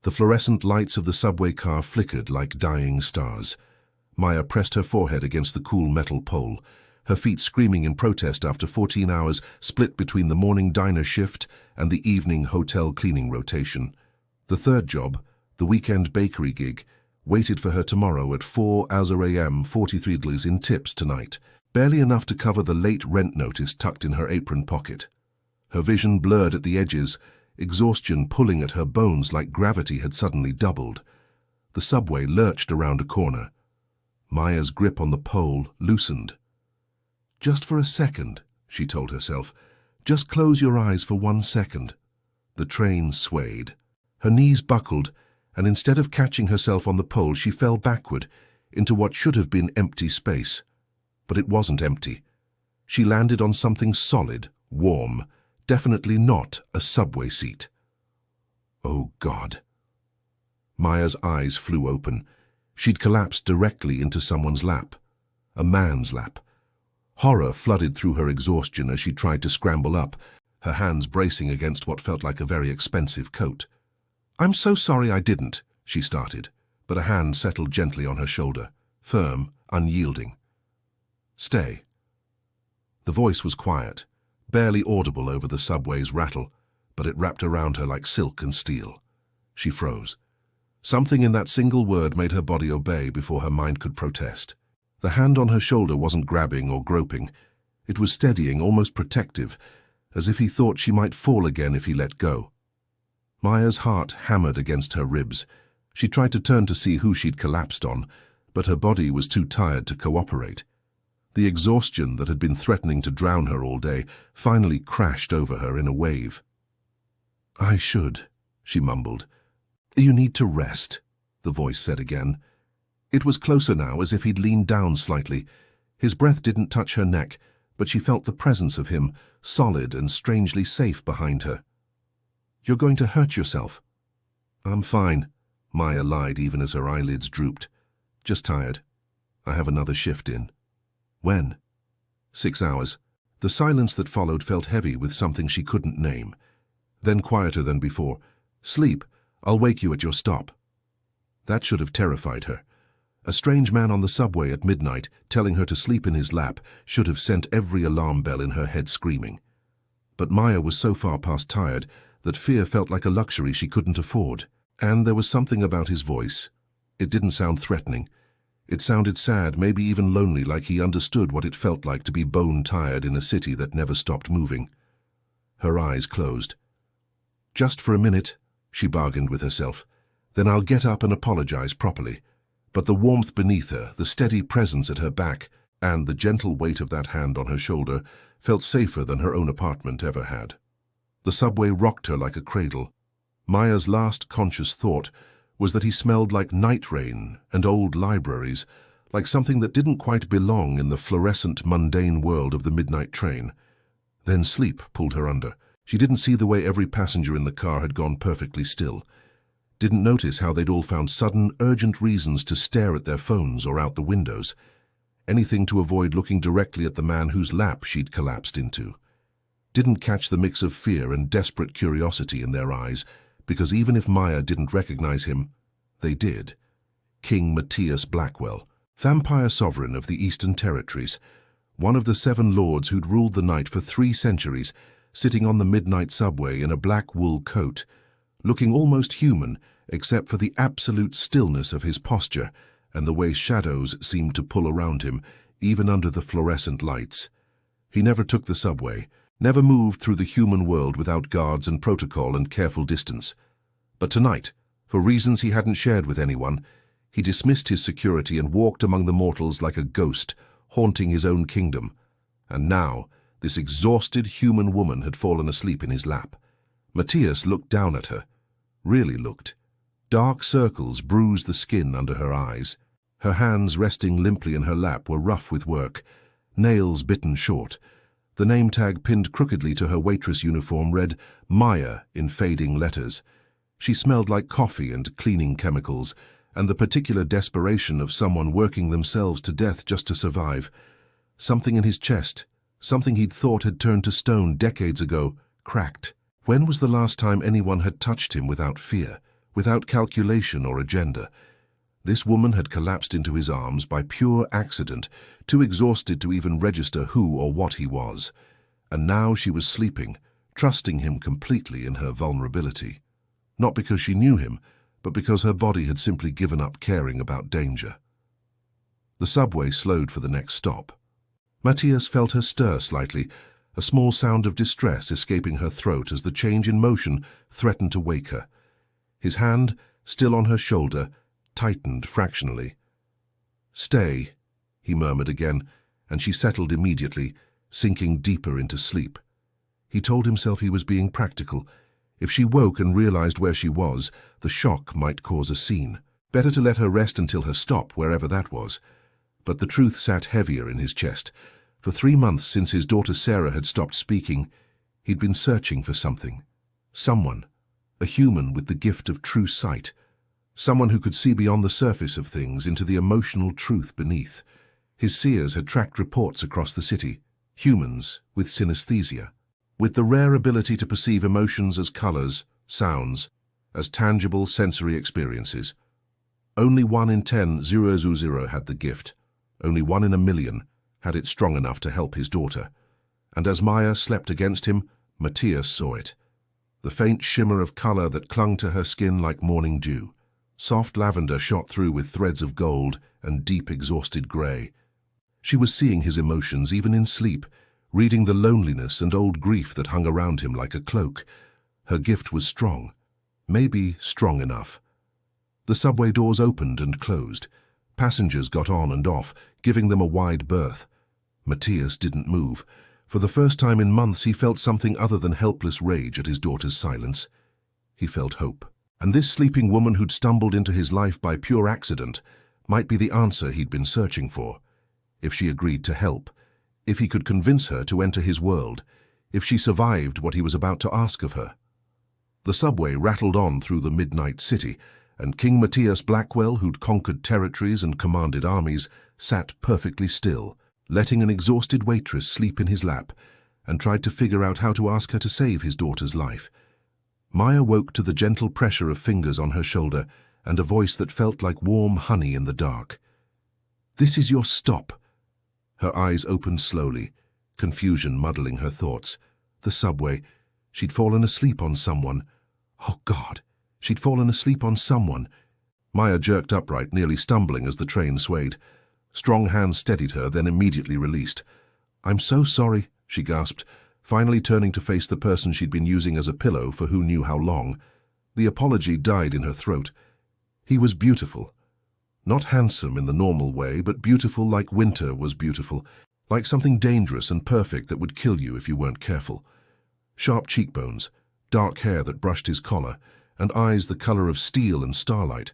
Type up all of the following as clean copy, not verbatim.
The fluorescent lights of the subway car flickered like dying stars. Maya pressed her forehead against the cool metal pole, her feet screaming in protest after 14 hours split between the morning diner shift and the evening hotel cleaning rotation. The third job, the weekend bakery gig, waited for her tomorrow at 4 a.m. 43 dollars in tips tonight, barely enough to cover the late rent notice tucked in her apron pocket. Her vision blurred at the edges, exhaustion pulling at her bones like gravity had suddenly doubled. The subway lurched around a corner. Maya's grip on the pole loosened. "Just for a second," she told herself. "Just close your eyes for 1 second." The train swayed. Her knees buckled, and instead of catching herself on the pole, she fell backward into what should have been empty space. But it wasn't empty. She landed on something solid, warm, definitely not a subway seat. Oh, God. Maya's eyes flew open. She'd collapsed directly into someone's lap. A man's lap. Horror flooded through her exhaustion as she tried to scramble up, her hands bracing against what felt like a very expensive coat. "I'm so sorry I didn't," she started, but a hand settled gently on her shoulder, firm, unyielding. "Stay." The voice was quiet, barely audible over the subway's rattle, but it wrapped around her like silk and steel. She froze. Something in that single word made her body obey before her mind could protest. The hand on her shoulder wasn't grabbing or groping. It was steadying, almost protective, as if he thought she might fall again if he let go. Maya's heart hammered against her ribs. She tried to turn to see who she'd collapsed on, but her body was too tired to cooperate. The exhaustion that had been threatening to drown her all day finally crashed over her in a wave. "I should," she mumbled. "You need to rest," the voice said again. It was closer now, as if he'd leaned down slightly. His breath didn't touch her neck, but she felt the presence of him, solid and strangely safe behind her. "You're going to hurt yourself." "I'm fine," Maya lied even as her eyelids drooped. "Just tired. I have another shift in." "When?" 6 hours. The silence that followed felt heavy with something she couldn't name. Then quieter than before. "Sleep. I'll wake you at your stop." That should have terrified her. A strange man on the subway at midnight telling her to sleep in his lap should have sent every alarm bell in her head screaming. But Maya was so far past tired that fear felt like a luxury she couldn't afford. And there was something about his voice. It didn't sound threatening. It sounded sad, maybe even lonely, like he understood what it felt like to be bone-tired in a city that never stopped moving. Her eyes closed. "Just for a minute," she bargained with herself. "Then I'll get up and apologize properly." But the warmth beneath her, the steady presence at her back, and the gentle weight of that hand on her shoulder felt safer than her own apartment ever had. The subway rocked her like a cradle. Maya's last conscious thought was that he smelled like night rain and old libraries, like something that didn't quite belong in the fluorescent, mundane world of the midnight train. Then sleep pulled her under. She didn't see the way every passenger in the car had gone perfectly still. Didn't notice how they'd all found sudden, urgent reasons to stare at their phones or out the windows. Anything to avoid looking directly at the man whose lap she'd collapsed into. Didn't catch the mix of fear and desperate curiosity in their eyes, because even if Maya didn't recognize him, they did. King Matthias Blackwell, vampire sovereign of the Eastern Territories, one of the 7 lords who'd ruled the night for 3 centuries, sitting on the midnight subway in a black wool coat, looking almost human, except for the absolute stillness of his posture and the way shadows seemed to pull around him, even under the fluorescent lights. He never took the subway, never moved through the human world without guards and protocol and careful distance. But tonight, for reasons he hadn't shared with anyone, he dismissed his security and walked among the mortals like a ghost, haunting his own kingdom. And now, this exhausted human woman had fallen asleep in his lap. Matthias looked down at her. Really looked. Dark circles bruised the skin under her eyes. Her hands resting limply in her lap were rough with work, nails bitten short. The name tag pinned crookedly to her waitress uniform read Maya in fading letters. She smelled like coffee and cleaning chemicals, and the particular desperation of someone working themselves to death just to survive. Something in his chest, something he'd thought had turned to stone decades ago, cracked. When was the last time anyone had touched him without fear, without calculation or agenda. This woman had collapsed into his arms by pure accident, too exhausted to even register who or what he was. And now she was sleeping, trusting him completely in her vulnerability. Not because she knew him, but because her body had simply given up caring about danger. The subway slowed for the next stop. Matthias felt her stir slightly, a small sound of distress escaping her throat as the change in motion threatened to wake her. His hand, still on her shoulder, tightened fractionally. "Stay," he murmured again, and she settled immediately, sinking deeper into sleep. He told himself he was being practical. If she woke and realized where she was, the shock might cause a scene. Better to let her rest until her stop, wherever that was. But the truth sat heavier in his chest. For 3 months since his daughter Sarah had stopped speaking, he'd been searching for something. Someone. A human with the gift of true sight. Someone who could see beyond the surface of things into the emotional truth beneath. His seers had tracked reports across the city. Humans with synesthesia. With the rare ability to perceive emotions as colors, sounds, as tangible sensory experiences. Only 1 in 10,000 had the gift. Only 1 in a million had it strong enough to help his daughter. And as Maya slept against him, Matthias saw it. The faint shimmer of color that clung to her skin like morning dew. Soft lavender shot through with threads of gold and deep exhausted gray. She was seeing his emotions even in sleep, reading the loneliness and old grief that hung around him like a cloak. Her gift was strong. Maybe strong enough. The subway doors opened and closed. Passengers got on and off, giving them a wide berth. Matthias didn't move. For the first time in months, he felt something other than helpless rage at his daughter's silence. He felt hope. And this sleeping woman who'd stumbled into his life by pure accident might be the answer he'd been searching for. If she agreed to help, if he could convince her to enter his world, if she survived what he was about to ask of her. The subway rattled on through the midnight city, and King Matthias Blackwell, who'd conquered territories and commanded armies, sat perfectly still, letting an exhausted waitress sleep in his lap, and tried to figure out how to ask her to save his daughter's life. Maya woke to the gentle pressure of fingers on her shoulder and a voice that felt like warm honey in the dark. "This is your stop." Her eyes opened slowly, confusion muddling her thoughts. The subway. She'd fallen asleep on someone. Oh, God. She'd fallen asleep on someone. Maya jerked upright, nearly stumbling as the train swayed. Strong hands steadied her, then immediately released. "I'm so sorry," she gasped, finally turning to face the person she'd been using as a pillow for who knew how long. The apology died in her throat. He was beautiful. Not handsome in the normal way, but beautiful like winter was beautiful, like something dangerous and perfect that would kill you if you weren't careful. Sharp cheekbones, dark hair that brushed his collar, and eyes the color of steel and starlight.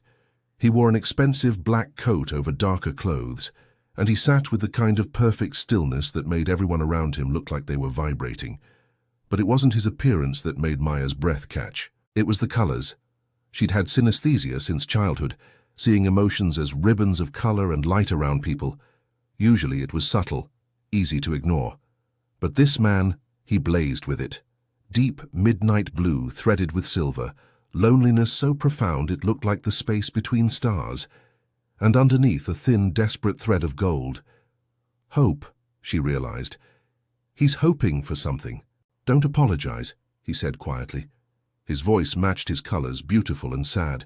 He wore an expensive black coat over darker clothes, and he sat with the kind of perfect stillness that made everyone around him look like they were vibrating. But it wasn't his appearance that made Maya's breath catch. It was the colors. She'd had synesthesia since childhood, seeing emotions as ribbons of color and light around people. Usually it was subtle, easy to ignore. But this man, he blazed with it. Deep midnight blue threaded with silver, loneliness so profound it looked like the space between stars, and underneath a thin, desperate thread of gold. Hope, she realized. He's hoping for something. "Don't apologize," he said quietly. His voice matched his colors, beautiful and sad.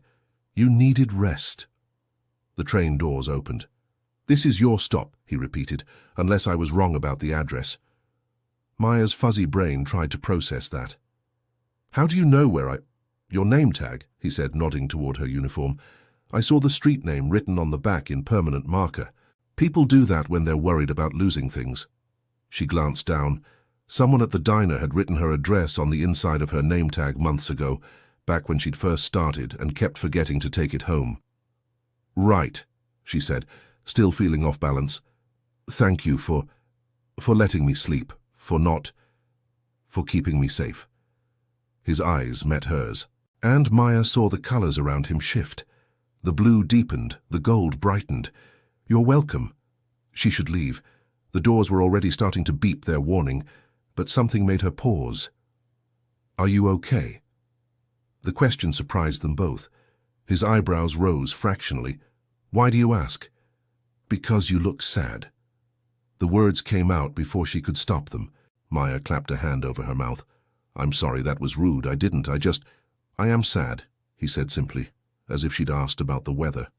"You needed rest." The train doors opened. "This is your stop," he repeated, "unless I was wrong about the address." Maya's fuzzy brain tried to process that. "How do you know where Your name tag," he said, nodding toward her uniform. "I saw the street name written on the back in permanent marker. People do that when they're worried about losing things." She glanced down. Someone at the diner had written her address on the inside of her name tag months ago, back when she'd first started and kept forgetting to take it home. "Right," she said, still feeling off balance. "Thank you for letting me sleep, for keeping me safe." His eyes met hers, and Maya saw the colors around him shift. The blue deepened, the gold brightened. "You're welcome." She should leave. The doors were already starting to beep their warning, but something made her pause. "Are you okay?" The question surprised them both. His eyebrows rose fractionally. "Why do you ask?" "Because you look sad." The words came out before she could stop them. Maya clapped a hand over her mouth. "I'm sorry, that was rude. I didn't. I am sad," he said simply, as if she'd asked about the weather.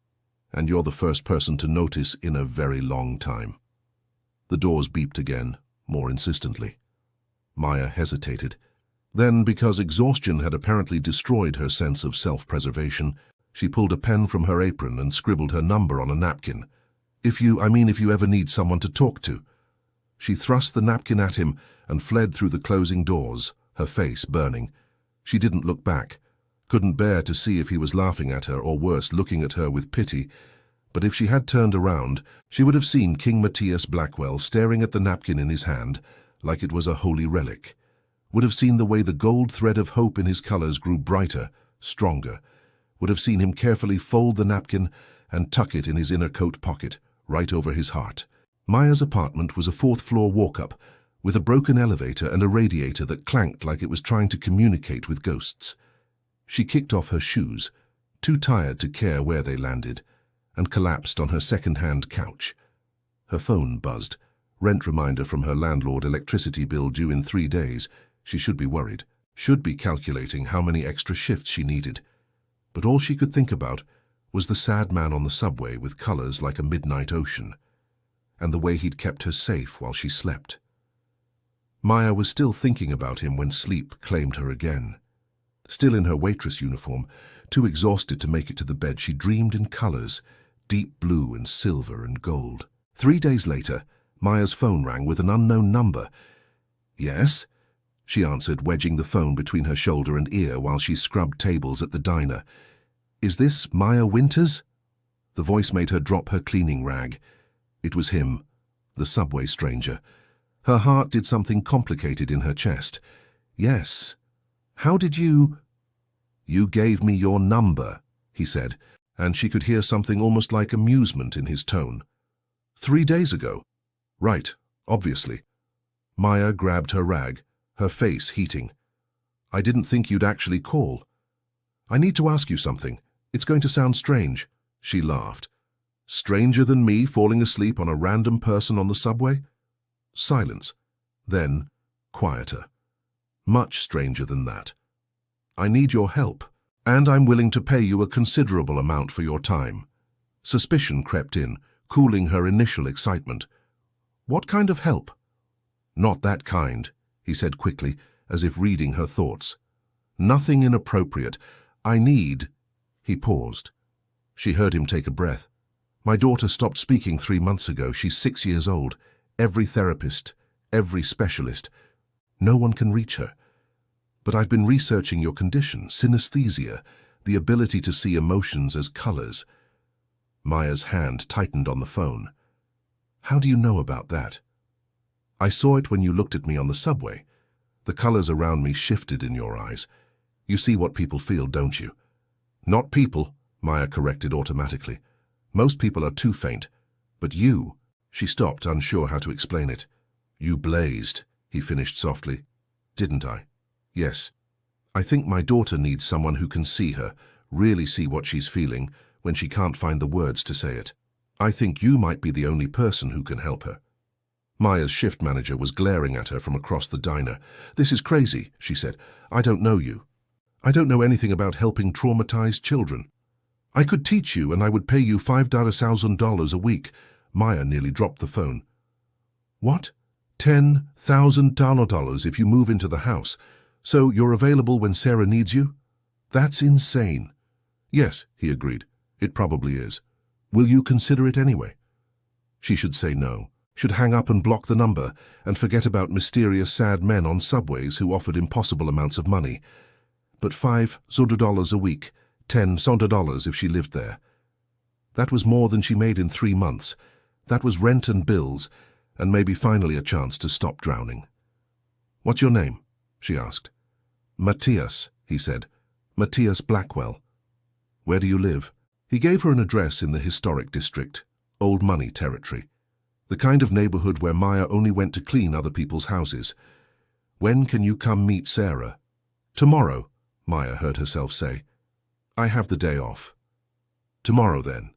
"And you're the first person to notice in a very long time." The doors beeped again, more insistently. Maya hesitated. Then, because exhaustion had apparently destroyed her sense of self-preservation, she pulled a pen from her apron and scribbled her number on a napkin. If you ever need someone to talk to." She thrust the napkin at him and fled through the closing doors, her face burning. She didn't look back, couldn't bear to see if he was laughing at her or worse, looking at her with pity. But if she had turned around, she would have seen King Matthias Blackwell staring at the napkin in his hand like it was a holy relic. Would have seen the way the gold thread of hope in his colors grew brighter, stronger. Would have seen him carefully fold the napkin and tuck it in his inner coat pocket, right over his heart. Maya's apartment was a fourth-floor walk-up, with a broken elevator and a radiator that clanked like it was trying to communicate with ghosts. She kicked off her shoes, too tired to care where they landed, and collapsed on her second-hand couch. Her phone buzzed. Rent reminder from her landlord, electricity bill due in 3 days. She should be worried, should be calculating how many extra shifts she needed. But all she could think about was the sad man on the subway with colors like a midnight ocean, and the way he'd kept her safe while she slept. Maya was still thinking about him when sleep claimed her again. Still in her waitress uniform, too exhausted to make it to the bed, she dreamed in colors, deep blue and silver and gold. 3 days later, Maya's phone rang with an unknown number. "Yes?" she answered, wedging the phone between her shoulder and ear while she scrubbed tables at the diner. "Is this Maya Winters?" The voice made her drop her cleaning rag. It was him, the subway stranger. Her heart did something complicated in her chest. "Yes. How did you—" "You gave me your number," he said, and she could hear something almost like amusement in his tone. 3 days ago. Right, obviously." Maya grabbed her rag, her face heating. "I didn't think you'd actually call. I need to ask you something. It's going to sound strange." She laughed. "Stranger than me falling asleep on a random person on the subway?" Silence. Then, quieter. "Much stranger than that. I need your help, and I'm willing to pay you a considerable amount for your time." Suspicion crept in, cooling her initial excitement. "What kind of help?" "Not that kind," he said quickly, as if reading her thoughts. "Nothing inappropriate. I need—" He paused. She heard him take a breath. "My daughter stopped speaking 3 months ago. She's 6 years old. Every therapist, every specialist. No one can reach her. But I've been researching your condition, synesthesia, the ability to see emotions as colors." Maya's hand tightened on the phone. "How do you know about that?" "I saw it when you looked at me on the subway. The colors around me shifted in your eyes. You see what people feel, don't you?" "Not people," Maya corrected automatically. "Most people are too faint. But you—" She stopped, unsure how to explain it. "You blazed," he finished softly. "Didn't I?" "Yes. I think my daughter needs someone who can see her, really see what she's feeling, when she can't find the words to say it. I think you might be the only person who can help her." Maya's shift manager was glaring at her from across the diner. "This is crazy," she said. "I don't know you. I don't know anything about helping traumatized children. I could teach you and I would pay you $5,000 a week." Maya nearly dropped the phone. "What? $10,000 if you move into the house. So you're available when Sarah needs you?" "That's insane." "Yes," he agreed. "It probably is. Will you consider it anyway?" She should say no, should hang up and block the number, and forget about mysterious sad men on subways who offered impossible amounts of money. But $500 a week, $10,000 if she lived there. That was more than she made in 3 months. That was rent and bills, and maybe finally a chance to stop drowning. "What's your name?" she asked. "Matthias," he said. "Matthias Blackwell." "Where do you live?" He gave her an address in the historic district, old money territory, the kind of neighborhood where Maya only went to clean other people's houses. "When can you come meet Sarah?" "Tomorrow," Maya heard herself say. I have the day off. Tomorrow, then.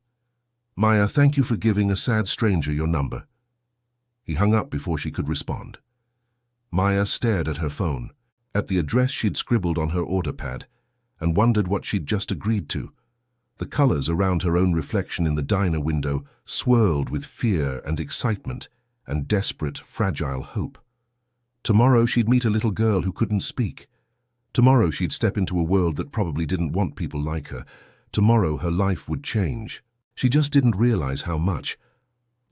Maya, thank you for giving a sad stranger your number. He hung up before she could respond. Maya stared at her phone, at the address she'd scribbled on her order pad, and wondered what she'd just agreed to. The colors around her own reflection in the diner window swirled with fear and excitement and desperate, fragile hope. Tomorrow she'd meet a little girl who couldn't speak. Tomorrow she'd step into a world that probably didn't want people like her. Tomorrow her life would change. She just didn't realize how much.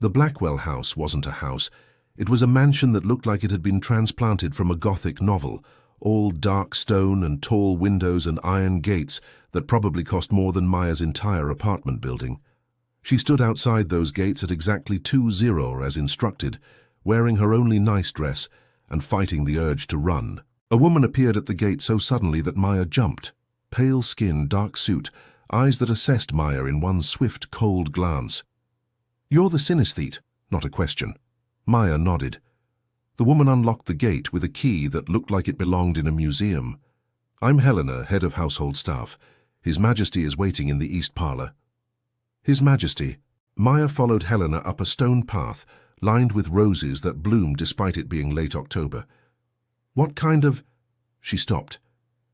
The Blackwell house wasn't a house. It was a mansion that looked like it had been transplanted from a Gothic novel, all dark stone and tall windows and iron gates that probably cost more than Maya's entire apartment building. She stood outside those gates at exactly 2:00 as instructed, wearing her only nice dress and fighting the urge to run. A woman appeared at the gate so suddenly that Maya jumped. Pale skin, dark suit, eyes that assessed Maya in one swift, cold glance. "You're the synesthete," not a question. Maya nodded. The woman unlocked the gate with a key that looked like it belonged in a museum. "I'm Helena, head of household staff. His Majesty is waiting in the east parlor." His Majesty. Maya followed Helena up a stone path, lined with roses that bloomed despite it being late October. "What kind of—" She stopped.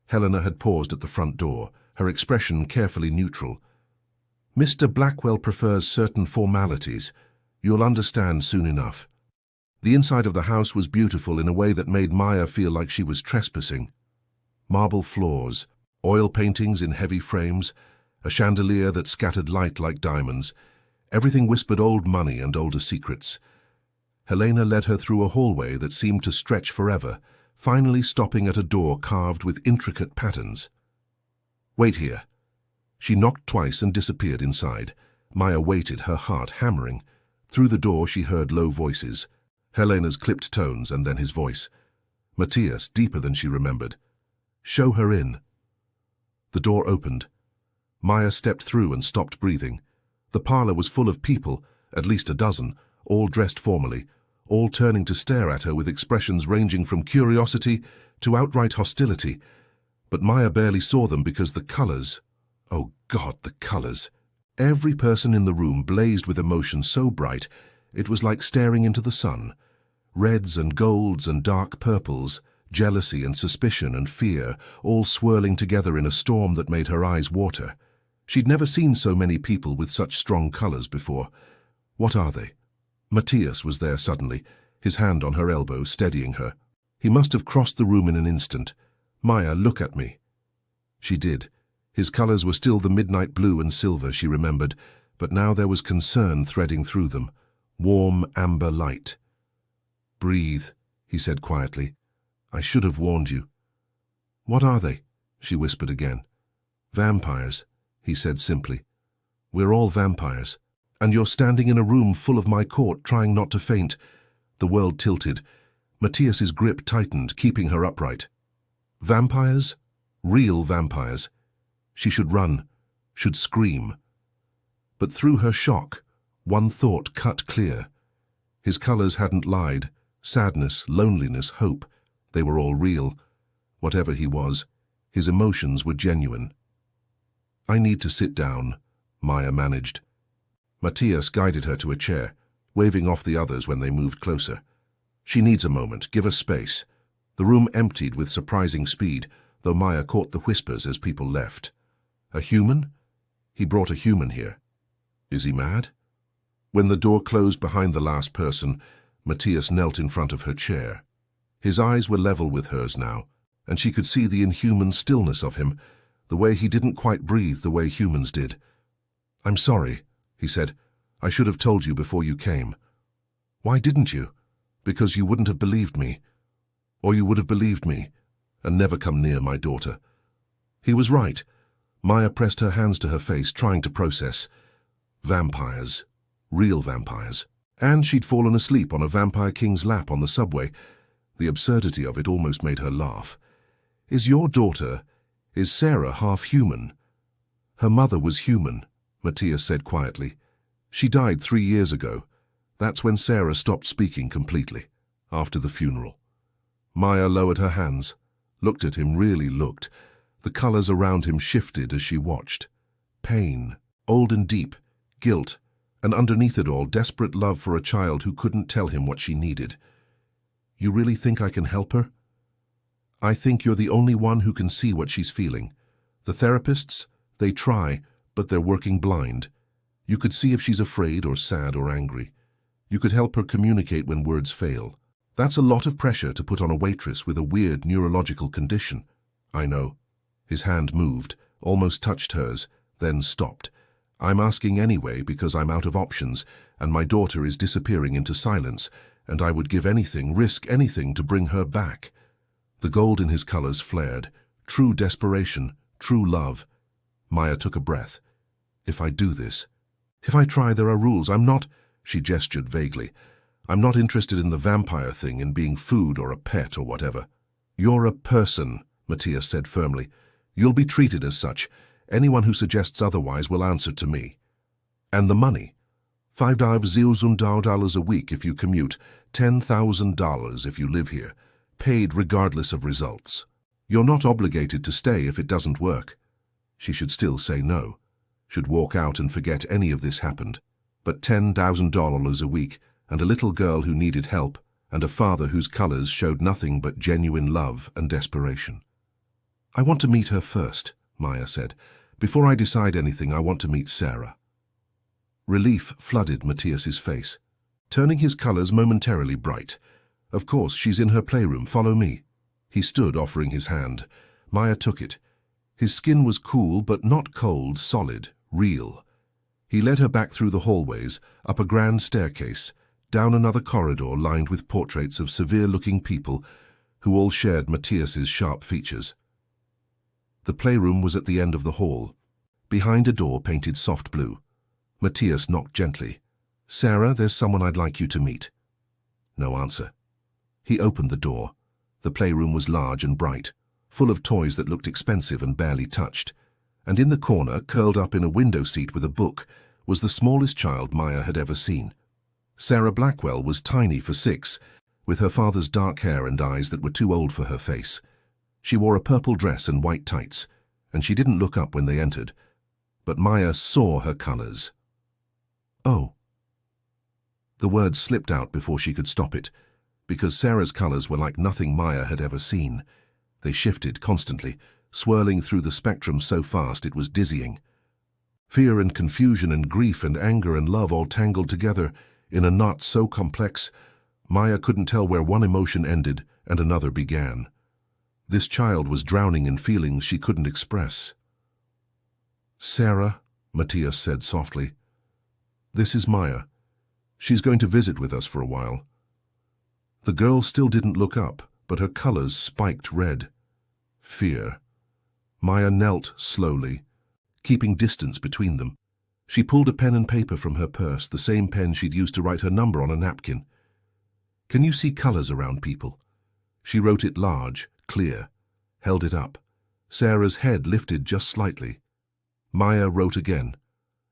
Helena had paused at the front door, her expression carefully neutral. "Mr. Blackwell prefers certain formalities. You'll understand soon enough." The inside of the house was beautiful in a way that made Maya feel like she was trespassing. Marble floors, oil paintings in heavy frames, a chandelier that scattered light like diamonds. Everything whispered old money and older secrets. Helena led her through a hallway that seemed to stretch forever, finally stopping at a door carved with intricate patterns. "Wait here." She knocked twice and disappeared inside. Maya waited, her heart hammering. Through the door she heard low voices. Helena's clipped tones and then his voice. Matthias, deeper than she remembered. "Show her in." The door opened. Maya stepped through and stopped breathing. The parlor was full of people, at least a dozen, all dressed formally, all turning to stare at her with expressions ranging from curiosity to outright hostility. But Maya barely saw them because the colors— oh God, the colors! Every person in the room blazed with emotion so bright it was like staring into the sun. Reds and golds and dark purples, jealousy and suspicion and fear, all swirling together in a storm that made her eyes water. She'd never seen so many people with such strong colors before. "What are they?" Matthias was there suddenly, his hand on her elbow, steadying her. He must have crossed the room in an instant. "Maya, look at me." She did. His colors were still the midnight blue and silver she remembered, but now there was concern threading through them. Warm amber light. "Breathe," he said quietly. "I should have warned you." "What are they?" she whispered again. "Vampires," he said simply. "We're all vampires. And you're standing in a room full of my court trying not to faint." The world tilted. Matthias's grip tightened, keeping her upright. Vampires? Real vampires. She should run, should scream. But through her shock, one thought cut clear. His colors hadn't lied. Sadness, loneliness, hope, they were all real. Whatever he was, his emotions were genuine. "I need to sit down," Maya managed. Matthias guided her to a chair, waving off the others when they moved closer. "She needs a moment, give her space." The room emptied with surprising speed, though Maya caught the whispers as people left. "A human? He brought a human here. Is he mad?" When the door closed behind the last person, Matthias knelt in front of her chair. His eyes were level with hers now, and she could see the inhuman stillness of him, the way he didn't quite breathe the way humans did. "I'm sorry," he said. "I should have told you before you came." "Why didn't you?" "Because you wouldn't have believed me. Or you would have believed me and never come near my daughter." He was right. Maya pressed her hands to her face, trying to process. Vampires. Real vampires. And she'd fallen asleep on a vampire king's lap on the subway. The absurdity of it almost made her laugh. "Is Sarah half human?" "Her mother was human," Matthias said quietly. "She died 3 years ago. That's when Sarah stopped speaking completely, after the funeral." Maya lowered her hands, looked at him, really looked. The colors around him shifted as she watched. Pain, old and deep, guilt, and underneath it all, desperate love for a child who couldn't tell him what she needed. "You really think I can help her?" "I think you're the only one who can see what she's feeling. The therapists, they try, but they're working blind. You could see if she's afraid or sad or angry. You could help her communicate when words fail. That's a lot of pressure to put on a waitress with a weird neurological condition." "I know." His hand moved, almost touched hers, then stopped. "I'm asking anyway because I'm out of options, and my daughter is disappearing into silence, and I would give anything, risk anything to bring her back." The gold in his colors flared. True desperation, true love. Maya took a breath. "If I do this, if I try, there are rules. I'm not," she gestured vaguely, "I'm not interested in the vampire thing, in being food or a pet or whatever." "You're a person," Matthias said firmly. "You'll be treated as such. Anyone who suggests otherwise will answer to me." "And the money? $5,000 a week if you commute, $10,000 if you live here, paid regardless of results. You're not obligated to stay if it doesn't work." She should still say no, should walk out and forget any of this happened. But $10,000 a week, and a little girl who needed help, and a father whose colors showed nothing but genuine love and desperation. "I want to meet her first," Maya said. "Before I decide anything, I want to meet Sarah." Relief flooded Matthias's face, turning his colors momentarily bright. "Of course, she's in her playroom. Follow me." He stood, offering his hand. Maya took it. His skin was cool, but not cold, solid, real. He led her back through the hallways, up a grand staircase, down another corridor lined with portraits of severe-looking people who all shared Matthias's sharp features. The playroom was at the end of the hall, behind a door painted soft blue. Matthias knocked gently. "Sarah, there's someone I'd like you to meet." No answer. He opened the door. The playroom was large and bright, full of toys that looked expensive and barely touched. And in the corner, curled up in a window seat with a book, was the smallest child Maya had ever seen. Sarah Blackwell was tiny for 6, with her father's dark hair and eyes that were too old for her face. She wore a purple dress and white tights, and she didn't look up when they entered. But Maya saw her colors. "Oh." The words slipped out before she could stop it, because Sarah's colors were like nothing Maya had ever seen. They shifted constantly, swirling through the spectrum so fast it was dizzying. Fear and confusion and grief and anger and love all tangled together in a knot so complex, Maya couldn't tell where one emotion ended and another began. This child was drowning in feelings she couldn't express. "Sarah," Matthias said softly, "this is Maya. She's going to visit with us for a while." The girl still didn't look up, but her colors spiked red. Fear. Maya knelt slowly, keeping distance between them. She pulled a pen and paper from her purse, the same pen she'd used to write her number on a napkin. "Can you see colors around people?" She wrote it large, clear, held it up. Sarah's head lifted just slightly. Maya wrote again.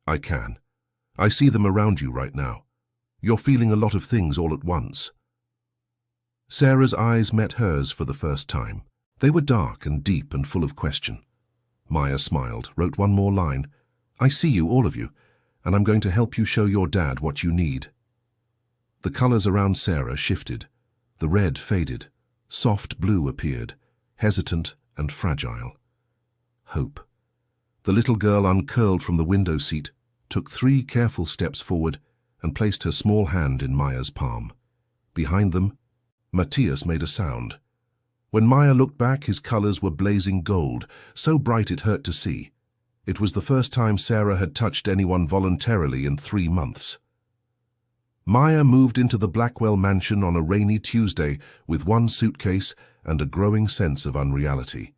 "I can. I see them around you right now. You're feeling a lot of things all at once." Sarah's eyes met hers for the first time. They were dark and deep and full of question. Maya smiled, wrote one more line. "I see you, all of you, and I'm going to help you show your dad what you need." The colors around Sarah shifted. The red faded. Soft blue appeared, hesitant and fragile. Hope. The little girl uncurled from the window seat, took 3 careful steps forward, and placed her small hand in Maya's palm. Behind them, Matthias made a sound. When Maya looked back, his colors were blazing gold, so bright it hurt to see. It was the first time Sarah had touched anyone voluntarily in 3 months. Maya moved into the Blackwell mansion on a rainy Tuesday with 1 suitcase and a growing sense of unreality.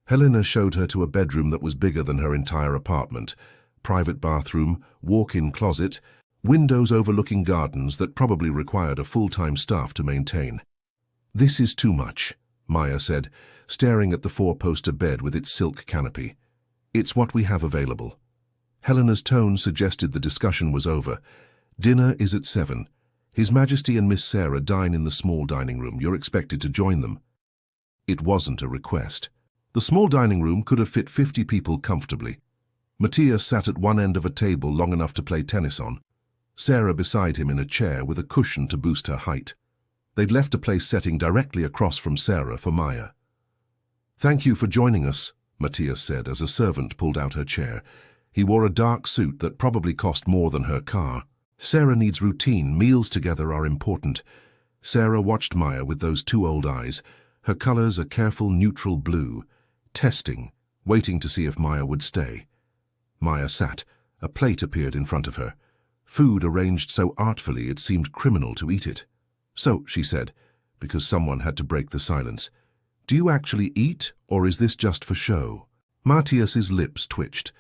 Helena showed her to a bedroom that was bigger than her entire apartment. Private bathroom, walk-in closet, windows overlooking gardens that probably required a full-time staff to maintain. "This is too much," Maya said, staring at the 4-poster bed with its silk canopy. "It's what we have available." Helena's tone suggested the discussion was over. "Dinner is at 7. His Majesty and Miss Sarah dine in the small dining room. You're expected to join them." It wasn't a request. The small dining room could have fit 50 people comfortably. Matthias sat at one end of a table long enough to play tennis on. Sarah beside him in a chair with a cushion to boost her height. They'd left a place setting directly across from Sarah for Maya. "Thank you for joining us," Matthias said as a servant pulled out her chair. He wore a dark suit that probably cost more than her car. "Sarah needs routine. Meals together are important." Sarah watched Maya with those two old eyes, her colors a careful neutral blue, testing, waiting to see if Maya would stay. Maya sat. A plate appeared in front of her. Food arranged so artfully it seemed criminal to eat it. "So," she said, because someone had to break the silence, "do you actually eat, or is this just for show?" Matthias's lips twitched.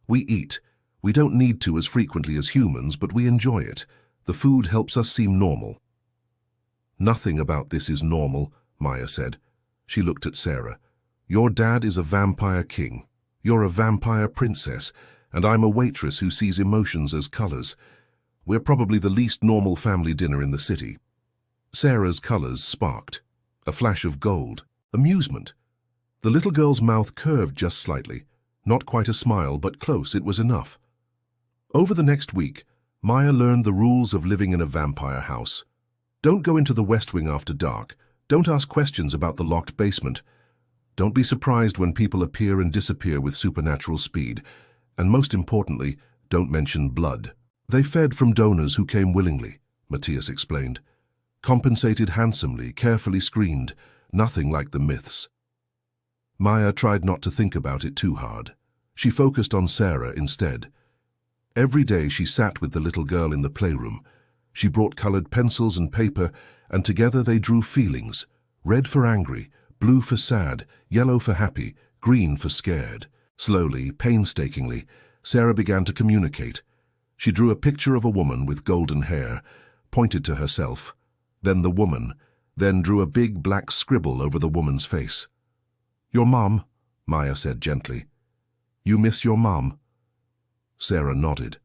"We eat. We don't need to as frequently as humans, but we enjoy it. The food helps us seem normal." "Nothing about this is normal," Maya said. She looked at Sarah. "Your dad is a vampire king. You're a vampire princess, and I'm a waitress who sees emotions as colors. We're probably the least normal family dinner in the city." Sarah's colors sparked. A flash of gold. Amusement. The little girl's mouth curved just slightly. Not quite a smile, but close. It was enough. Over the next week, Maya learned the rules of living in a vampire house. Don't go into the West Wing after dark. Don't ask questions about the locked basement. Don't be surprised when people appear and disappear with supernatural speed. And most importantly, don't mention blood. "They fed from donors who came willingly," Matthias explained. "Compensated handsomely, carefully screened, nothing like the myths." Maya tried not to think about it too hard. She focused on Sarah instead. Every day she sat with the little girl in the playroom. She brought colored pencils and paper, and together they drew feelings. Red for angry, blue for sad, yellow for happy, green for scared. Slowly, painstakingly, Sarah began to communicate. She drew a picture of a woman with golden hair, pointed to herself, then the woman, then drew a big black scribble over the woman's face. "Your mom," Maya said gently. "You miss your mom?" Sarah nodded,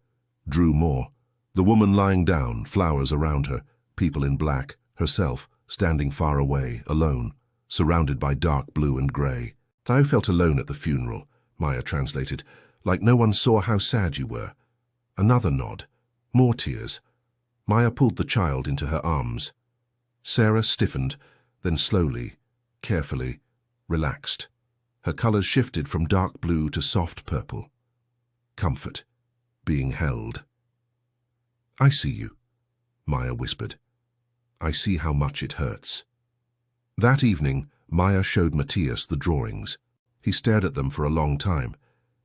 drew more. The woman lying down, flowers around her, people in black, herself, standing far away, alone, surrounded by dark blue and grey. "I felt alone at the funeral," Maya translated, "like no one saw how sad you were." Another nod. More tears. Maya pulled the child into her arms. Sarah stiffened, then slowly, carefully, relaxed. Her colors shifted from dark blue to soft purple. Comfort. Being held. "I see you," Maya whispered. "I see how much it hurts." That evening, Maya showed Matthias the drawings. He stared at them for a long time,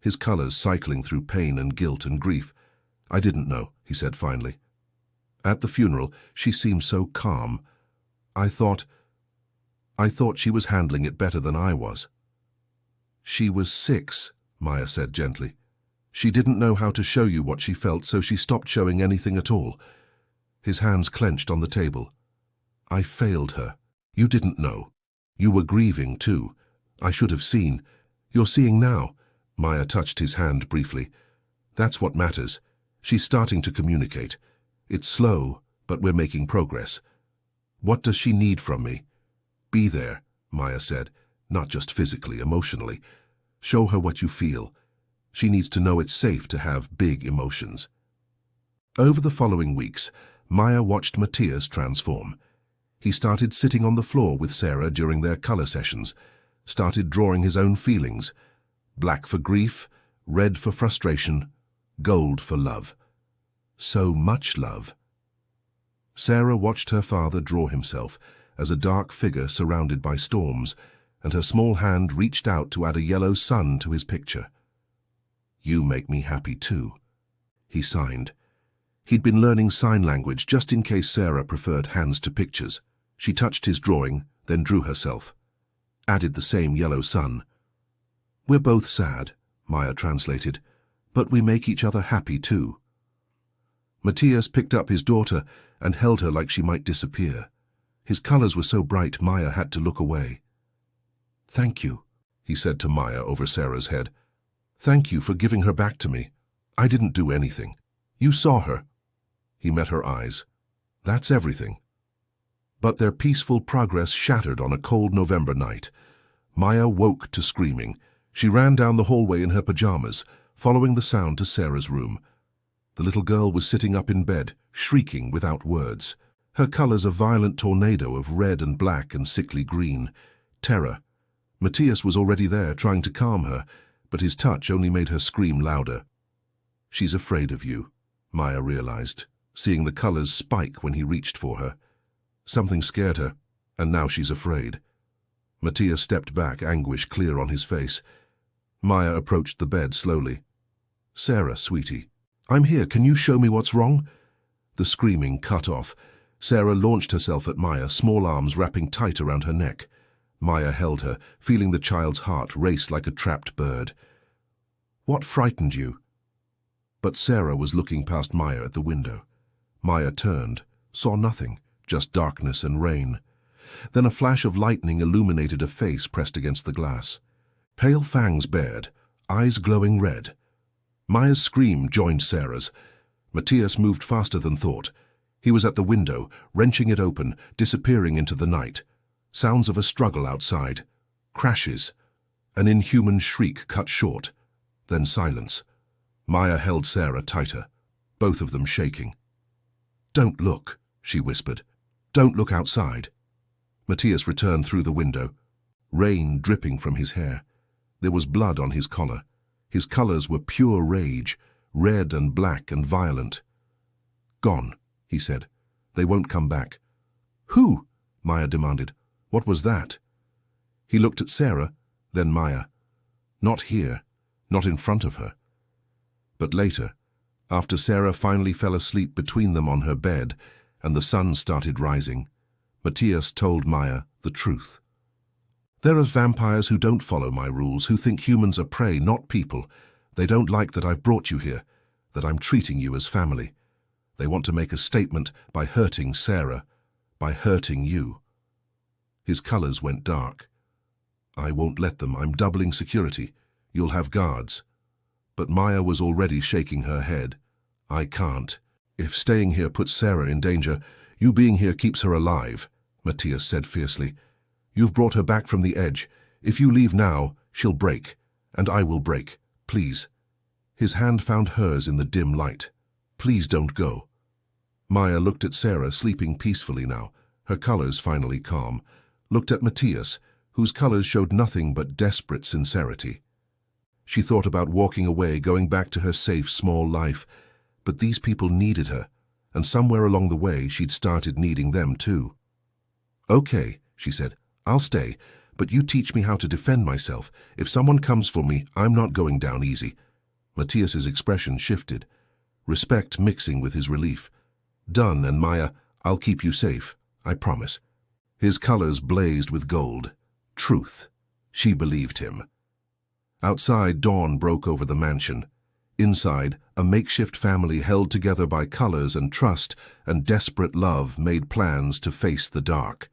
his colors cycling through pain and guilt and grief. "I didn't know," he said finally. "At the funeral, she seemed so calm. I thought she was handling it better than I was." "She was 6, Maya said gently. "She didn't know how to show you what she felt, so she stopped showing anything at all." His hands clenched on the table. "I failed her. You didn't know. You were grieving, too. I should have seen. You're seeing now." Maya touched his hand briefly. "That's what matters. She's starting to communicate. It's slow, but we're making progress." "What does she need from me?" "Be there," Maya said, "not just physically, emotionally. Show her what you feel. She needs to know it's safe to have big emotions." Over the following weeks, Maya watched Matthias transform. He started sitting on the floor with Sarah during their color sessions, started drawing his own feelings. Black for grief, red for frustration, gold for love. So much love. Sarah watched her father draw himself as a dark figure surrounded by storms, and her small hand reached out to add a yellow sun to his picture. "You make me happy too," he signed. He'd been learning sign language just in case Sarah preferred hands to pictures. She touched his drawing, then drew herself. Added the same yellow sun. "We're both sad," Maya translated, "but we make each other happy too." Matthias picked up his daughter and held her like she might disappear. His colors were so bright Maya had to look away. "Thank you," he said to Maya over Sarah's head. "Thank you for giving her back to me. I didn't do anything. You saw her." He met her eyes. "That's everything." But their peaceful progress shattered on a cold November night. Maya woke to screaming. She ran down the hallway in her pajamas, following the sound to Sarah's room. The little girl was sitting up in bed, shrieking without words. Her colors a violent tornado of red and black and sickly green. Terror. Matthias was already there, trying to calm her, but his touch only made her scream louder. "She's afraid of you," Maya realized, seeing the colors spike when he reached for her. Something scared her, and now she's afraid. Matthias stepped back, anguish clear on his face. Maya approached the bed slowly. "Sarah, sweetie, I'm here. Can you show me what's wrong?" The screaming cut off. Sarah launched herself at Maya, small arms wrapping tight around her neck. Maya held her, feeling the child's heart race like a trapped bird. "What frightened you?" But Sarah was looking past Maya at the window. Maya turned, saw nothing, just darkness and rain. Then a flash of lightning illuminated a face pressed against the glass. Pale fangs bared, eyes glowing red. Maya's scream joined Sarah's. Matthias moved faster than thought. He was at the window, wrenching it open, disappearing into the night. Sounds of a struggle outside. Crashes. An inhuman shriek cut short. Then silence. Maya held Sarah tighter, both of them shaking. "Don't look," she whispered. "Don't look outside." Matthias returned through the window, rain dripping from his hair. There was blood on his collar. His colors were pure rage, red and black and violent. "Gone," he said. "They won't come back." "Who?" Maya demanded. "What was that?" He looked at Sarah, then Maya. Not here, not in front of her. But later, after Sarah finally fell asleep between them on her bed and the sun started rising, Matthias told Maya the truth. "There are vampires who don't follow my rules, who think humans are prey, not people. They don't like that I've brought you here, that I'm treating you as family. They want to make a statement by hurting Sarah, by hurting you." His colors went dark. "I won't let them. I'm doubling security. You'll have guards." But Maya was already shaking her head. "I can't. If staying here puts Sarah in danger, you being here keeps her alive," Matthias said fiercely. "You've brought her back from the edge. If you leave now, she'll break, and I will break. Please." His hand found hers in the dim light. "Please don't go." Maya looked at Sarah, sleeping peacefully now, her colors finally calm, looked at Matthias, whose colors showed nothing but desperate sincerity. She thought about walking away, going back to her safe, small life, but these people needed her, and somewhere along the way she'd started needing them too. "Okay," she said, "I'll stay, but you teach me how to defend myself. If someone comes for me, I'm not going down easy." Matthias's expression shifted, respect mixing with his relief. "Done, and Maya, I'll keep you safe, I promise." His colors blazed with gold. Truth. She believed him. Outside, dawn broke over the mansion. Inside, a makeshift family held together by colors and trust and desperate love made plans to face the dark.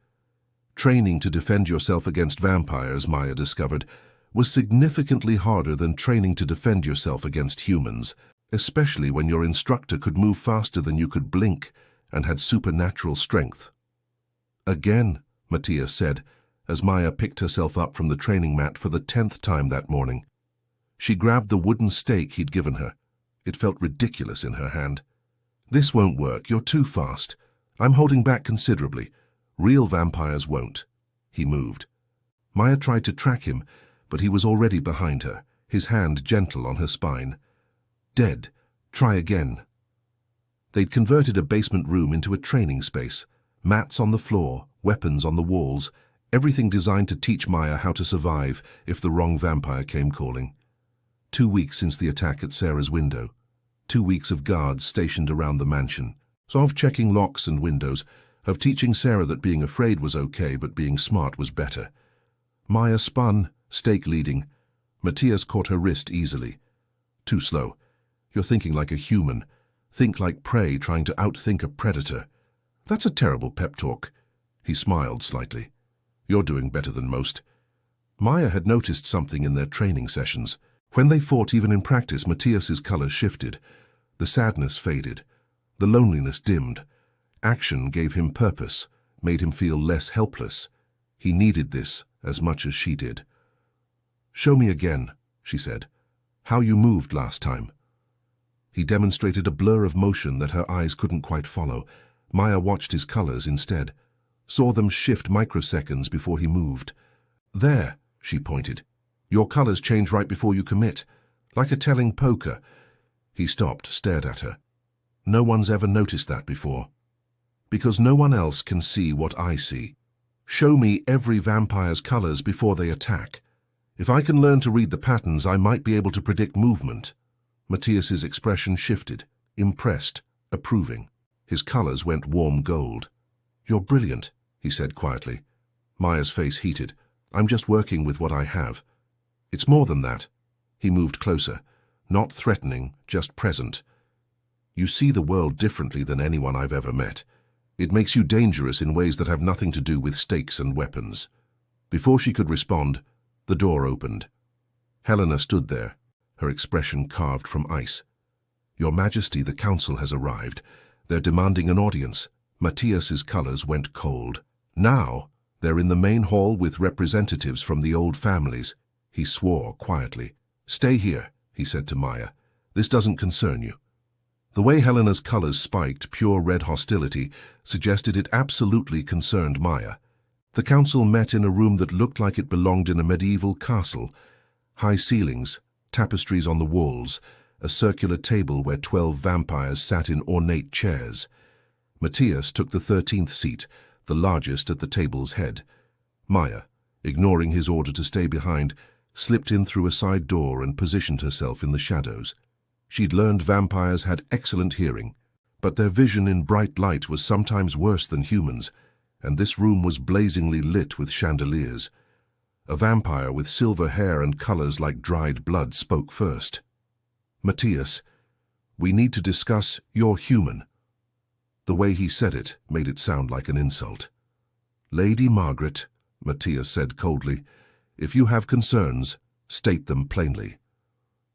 Training to defend yourself against vampires, Maya discovered, was significantly harder than training to defend yourself against humans, especially when your instructor could move faster than you could blink and had supernatural strength. "Again," Matthias said, as Maya picked herself up from the training mat for the 10th time that morning. She grabbed the wooden stake he'd given her. It felt ridiculous in her hand. "This won't work. You're too fast. I'm holding back considerably. Real vampires won't." He moved. Maya tried to track him, but he was already behind her, his hand gentle on her spine. "Dead. Try again." They'd converted a basement room into a training space. Mats on the floor, weapons on the walls, everything designed to teach Maya how to survive if the wrong vampire came calling. 2 weeks since the attack at Sarah's window. 2 weeks of guards stationed around the mansion. So of checking locks and windows, of teaching Sarah that being afraid was okay, but being smart was better. Maya spun, stake leading. Matthias caught her wrist easily. "Too slow. You're thinking like a human. Think like prey trying to outthink a predator." "That's a terrible pep talk." He smiled slightly. "You're doing better than most." Maya had noticed something in their training sessions. When they fought, even in practice, Matthias's colors shifted. The sadness faded. The loneliness dimmed. Action gave him purpose, made him feel less helpless. He needed this as much as she did. "Show me again," she said. "How you moved last time." He demonstrated a blur of motion that her eyes couldn't quite follow. Maya watched his colors instead, saw them shift microseconds before he moved. "There," she pointed. "Your colors change right before you commit, like a telling poker." He stopped, stared at her. "No one's ever noticed that before. Because no one else can see what I see. Show me every vampire's colors before they attack. If I can learn to read the patterns, I might be able to predict movement." Matthias's expression shifted, impressed, approving. His colors went warm gold. "You're brilliant," he said quietly. Maya's face heated. "I'm just working with what I have." "It's more than that." He moved closer, not threatening, just present. "You see the world differently than anyone I've ever met. It makes you dangerous in ways that have nothing to do with stakes and weapons." Before she could respond, the door opened. Helena stood there, her expression carved from ice. "Your Majesty, the council has arrived. They're demanding an audience." Matthias's colors went cold. "Now, they're in the main hall with representatives from the old families." He swore quietly. "Stay here," he said to Maya. "This doesn't concern you." The way Helena's colors spiked, pure red hostility, suggested it absolutely concerned Maya. The council met in a room that looked like it belonged in a medieval castle. High ceilings, tapestries on the walls, a circular table where 12 vampires sat in ornate chairs. Matthias took the 13th seat, the largest at the table's head. Maya, ignoring his order to stay behind, slipped in through a side door and positioned herself in the shadows. She'd learned vampires had excellent hearing, but their vision in bright light was sometimes worse than humans, and this room was blazingly lit with chandeliers. A vampire with silver hair and colors like dried blood spoke first. "Matthias, we need to discuss you're human." The way he said it made it sound like an insult. "Lady Margaret," Matthias said coldly, "if you have concerns, state them plainly.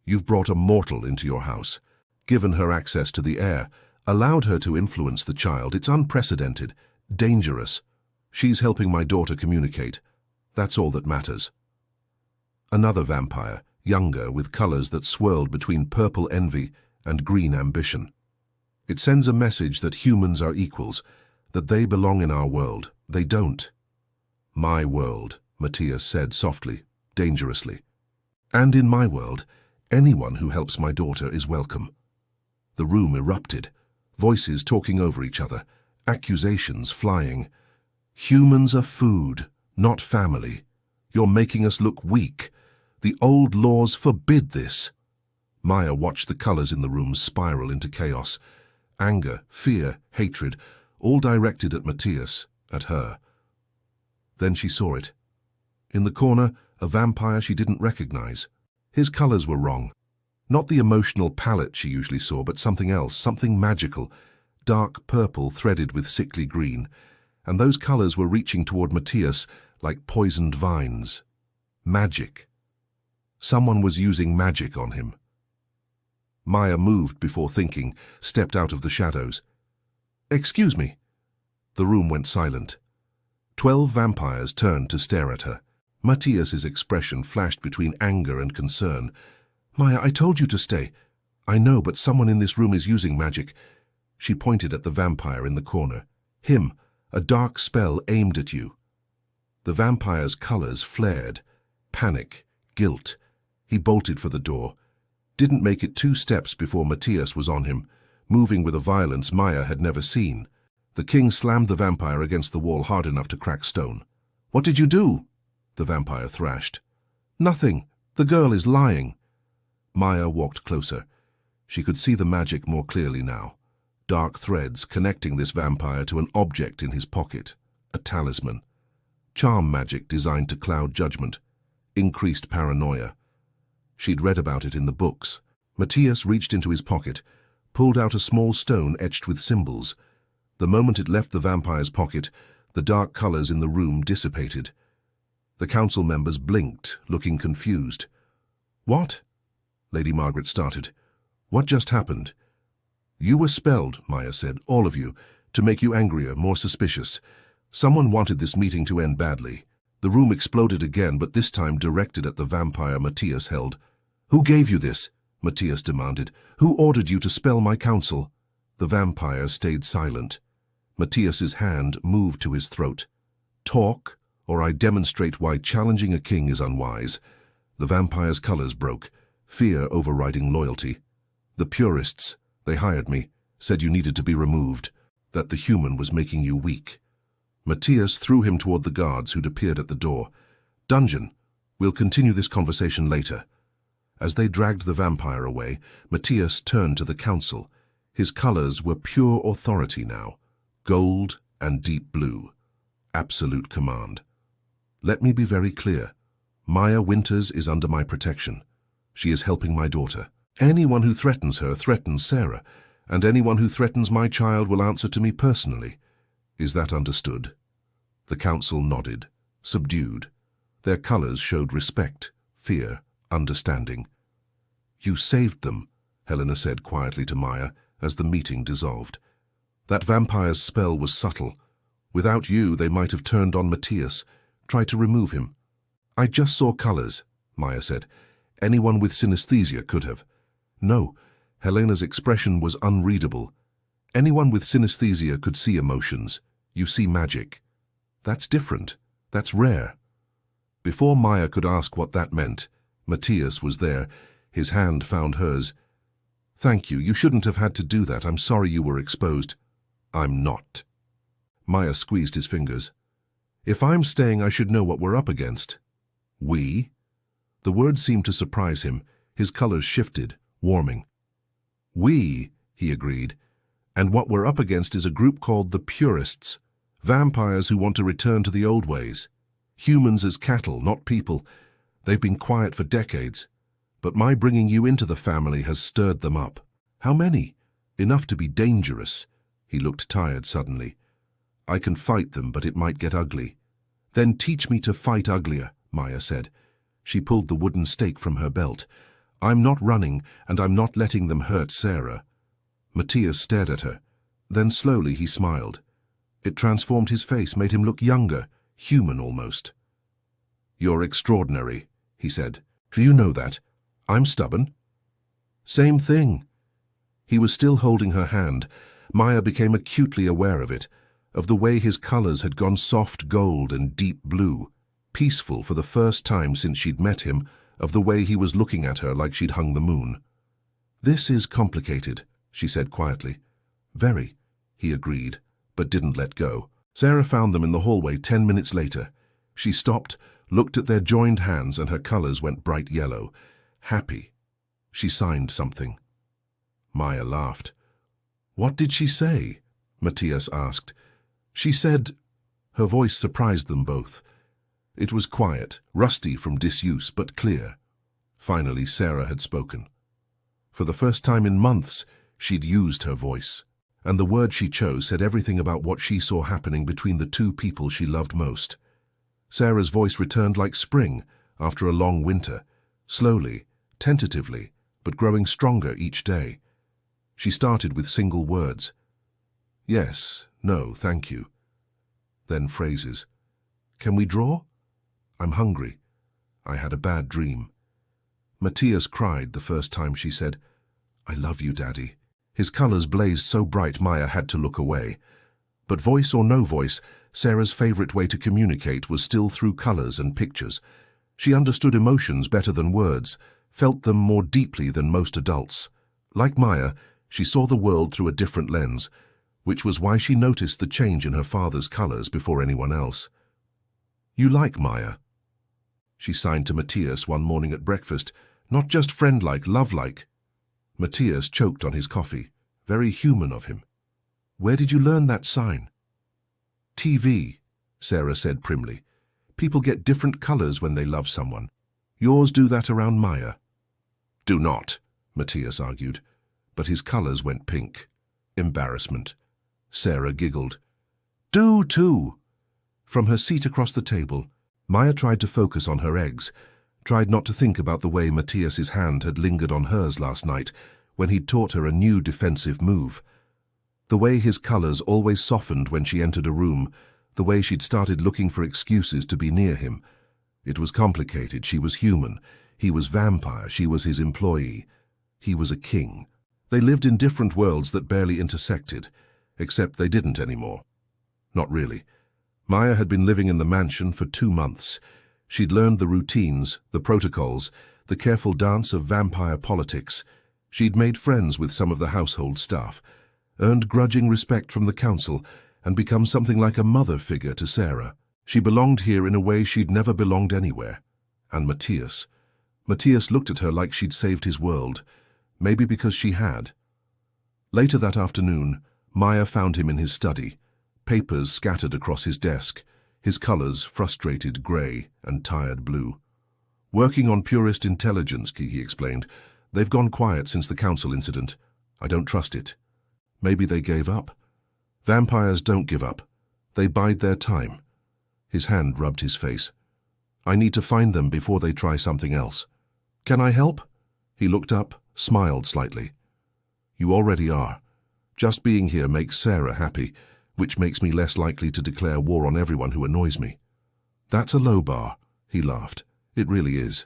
You've brought a mortal into your house, given her access to the heir, allowed her to influence the child. It's unprecedented, dangerous. She's helping my daughter communicate. That's all that matters." Another vampire, younger, with colors that swirled between purple envy and green ambition. "It sends a message that humans are equals, that they belong in our world. They don't." "My world," Matthias said softly, dangerously. "And in my world, anyone who helps my daughter is welcome." The room erupted, voices talking over each other, accusations flying. "Humans are food, not family. You're making us look weak. The old laws forbid this." Maya watched the colors in the room spiral into chaos. Anger, fear, hatred, all directed at Matthias, at her. Then she saw it. In the corner, a vampire she didn't recognize. His colors were wrong. Not the emotional palette she usually saw, but something else, something magical. Dark purple threaded with sickly green. And those colors were reaching toward Matthias like poisoned vines. Magic. Someone was using magic on him. Maya moved before thinking, stepped out of the shadows. "Excuse me." The room went silent. 12 vampires turned to stare at her. Matthias's expression flashed between anger and concern. "Maya, I told you to stay." "I know, but someone in this room is using magic." She pointed at the vampire in the corner. "Him, a dark spell aimed at you." The vampire's colors flared. Panic, guilt. He bolted for the door. Didn't make it 2 steps before Matthias was on him, moving with a violence Maya had never seen. The king slammed the vampire against the wall hard enough to crack stone. "What did you do?" the vampire thrashed. "Nothing. The girl is lying." Maya walked closer. She could see the magic more clearly now. Dark threads connecting this vampire to an object in his pocket, a talisman. Charm magic designed to cloud judgment, increased paranoia. She'd read about it in the books. Matthias reached into his pocket, pulled out a small stone etched with symbols. The moment it left the vampire's pocket, the dark colors in the room dissipated. The council members blinked, looking confused. "What?" Lady Margaret started. "What just happened?" "You were spelled," Maya said, "all of you, to make you angrier, more suspicious. Someone wanted this meeting to end badly. The room exploded again, but this time directed at the vampire Matthias held. "Who gave you this?" Matthias demanded. "Who ordered you to spell my counsel?" The vampire stayed silent. Matthias's hand moved to his throat. "Talk, or I demonstrate why challenging a king is unwise." The vampire's colors broke, fear overriding loyalty. "The purists, they hired me, said you needed to be removed, that the human was making you weak." Matthias threw him toward the guards who'd appeared at the door. "Dungeon, we'll continue this conversation later." As they dragged the vampire away, Matthias turned to the council. His colors were pure authority now, gold and deep blue. Absolute command. "Let me be very clear. Maya Winters is under my protection. She is helping my daughter. Anyone who threatens her threatens Sarah, and anyone who threatens my child will answer to me personally. Is that understood?" The council nodded, subdued. Their colors showed respect, fear, understanding. "You saved them," Helena said quietly to Maya as the meeting dissolved. "That vampire's spell was subtle. Without you, they might have turned on Matthias, tried to remove him." "I just saw colors," Maya said. "Anyone with synesthesia could have." "No," Helena's expression was unreadable. "Anyone with synesthesia could see emotions. You see magic. That's different. That's rare." Before Maya could ask what that meant, Matthias was there. His hand found hers. "Thank you. You shouldn't have had to do that. I'm sorry you were exposed." "I'm not." Maya squeezed his fingers. "If I'm staying, I should know what we're up against." "We?" The word seemed to surprise him. His colors shifted, warming. "We," he agreed. "And what we're up against is a group called the Purists. Vampires who want to return to the old ways. Humans as cattle, not people. They've been quiet for decades. But my bringing you into the family has stirred them up. How many? Enough to be dangerous." He looked tired suddenly. "I can fight them, but it might get ugly." "Then teach me to fight uglier," Maya said. She pulled the wooden stake from her belt. "I'm not running, and I'm not letting them hurt Sarah." Matthias stared at her. Then slowly he smiled. It transformed his face, made him look younger, human almost. "You're extraordinary," he said. "Do you know that? I'm stubborn." "Same thing." He was still holding her hand. Maya became acutely aware of it, of the way his colors had gone soft gold and deep blue, peaceful for the first time since she'd met him, of the way he was looking at her like she'd hung the moon. "This is complicated," she said quietly. "Very," he agreed, but didn't let go. Sarah found them in the hallway 10 minutes later. She stopped, looked at their joined hands, and her colors went bright yellow. Happy. She signed something. Maya laughed. "What did she say?" Matthias asked. "She said—" Her voice surprised them both. It was quiet, rusty from disuse, but clear. Finally, Sarah had spoken. For the first time in months, she'd used her voice, and the word she chose said everything about what she saw happening between the two people she loved most. Sarah's voice returned like spring after a long winter, slowly, tentatively, but growing stronger each day. She started with single words. "Yes, no, thank you." Then phrases. "Can we draw? I'm hungry. I had a bad dream." Matthias cried the first time she said, "I love you, Daddy." His colors blazed so bright Maya had to look away. But voice or no voice, Sarah's favorite way to communicate was still through colors and pictures. She understood emotions better than words, felt them more deeply than most adults. Like Maya, she saw the world through a different lens, which was why she noticed the change in her father's colors before anyone else. "You like Maya?" She signed to Matthias one morning at breakfast, not just friend-like, love-like. Matthias choked on his coffee, very human of him. "Where did you learn that sign?" "TV," Sarah said primly. "People get different colors when they love someone. Yours do that around Maya." "Do not," Matthias argued, but his colors went pink. Embarrassment. Sarah giggled. "Do too." From her seat across the table, Maya tried to focus on her eggs, tried not to think about the way Matthias's hand had lingered on hers last night when he'd taught her a new defensive move. The way his colors always softened when she entered a room, the way she'd started looking for excuses to be near him. It was complicated. She was human. He was vampire. She was his employee. He was a king. They lived in different worlds that barely intersected, except they didn't anymore. Not really. Maya had been living in the mansion for 2 months. She'd learned the routines, the protocols, the careful dance of vampire politics. She'd made friends with some of the household staff, earned grudging respect from the council, and become something like a mother figure to Sarah. She belonged here in a way she'd never belonged anywhere. And Matthias looked at her like she'd saved his world, maybe because she had. Later that afternoon, Maya found him in his study, papers scattered across his desk, his colors frustrated gray and tired blue. "Working on purist intelligence," he explained. "They've gone quiet since the council incident. I don't trust it." Maybe they gave up. Vampires don't give up. They bide their time. His hand rubbed his face. "I need to find them before they try something else. Can I help?" He looked up, smiled slightly. "You already are. Just being here makes Sarah happy, which makes me less likely to declare war on everyone who annoys me." "That's a low bar," he laughed. "It really is."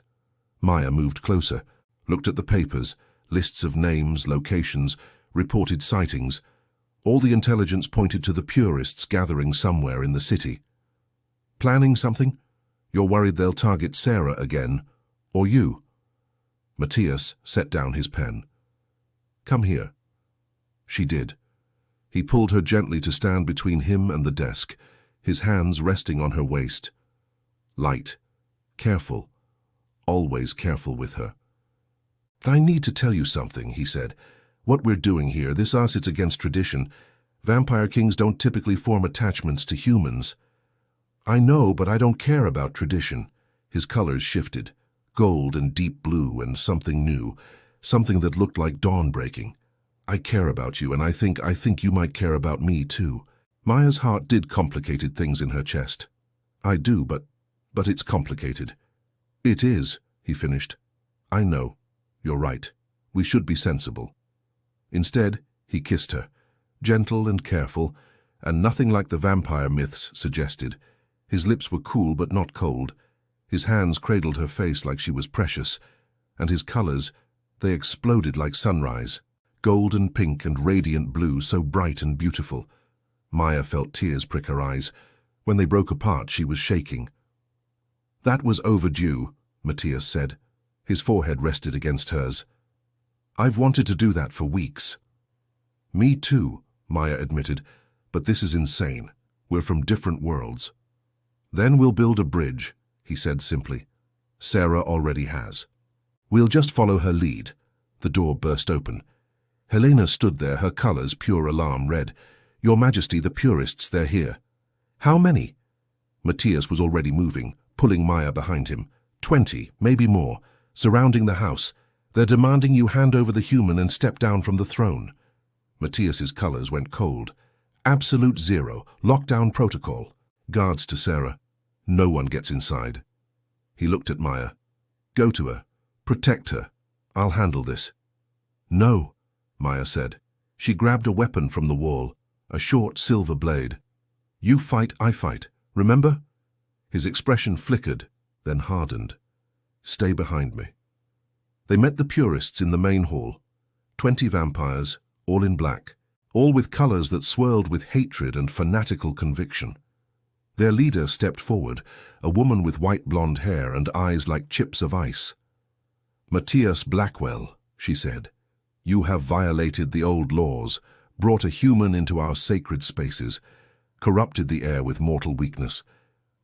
Maya moved closer, looked at the papers, lists of names, locations, reported sightings. All the intelligence pointed to the purists gathering somewhere in the city. "Planning something? You're worried they'll target Sarah again, or you?" Matthias set down his pen. "Come here." She did. He pulled her gently to stand between him and the desk, his hands resting on her waist. Light, careful, always careful with her. "I need to tell you something," he said. "What we're doing here, it's against tradition. Vampire kings don't typically form attachments to humans." "I know, but I don't care about tradition." His colors shifted, gold and deep blue and something new, something that looked like dawn breaking. "I care about you, and I think you might care about me too." Maya's heart did complicated things in her chest. "I do, but it's complicated." "It is," he finished. "I know. You're right. We should be sensible." Instead, he kissed her, gentle and careful, and nothing like the vampire myths suggested. His lips were cool but not cold. His hands cradled her face like she was precious, and his colors, they exploded like sunrise, golden pink and radiant blue, so bright and beautiful. Maya felt tears prick her eyes. When they broke apart, she was shaking. "That was overdue," Matthias said. His forehead rested against hers. "I've wanted to do that for weeks." "Me too," Maya admitted, "but this is insane. We're from different worlds." "Then we'll build a bridge," he said simply. "Sarah already has. We'll just follow her lead." The door burst open. Helena stood there, her colors pure alarm red. "Your Majesty, the purists, they're here." "How many?" Matthias was already moving, pulling Maya behind him. 20, maybe more, surrounding the house. "They're demanding you hand over the human and step down from the throne." Matthias's colors went cold. "Absolute zero, lockdown protocol." "Guards to Sarah. No one gets inside." He looked at Maya. "Go to her. Protect her. I'll handle this." "No," Maya said. She grabbed a weapon from the wall, a short silver blade. "You fight, I fight. Remember?" His expression flickered, then hardened. "Stay behind me." They met the purists in the main hall. 20 vampires, all in black, all with colors that swirled with hatred and fanatical conviction. Their leader stepped forward, a woman with white blonde hair and eyes like chips of ice. "Matthias Blackwell," she said, "you have violated the old laws, brought a human into our sacred spaces, corrupted the air with mortal weakness.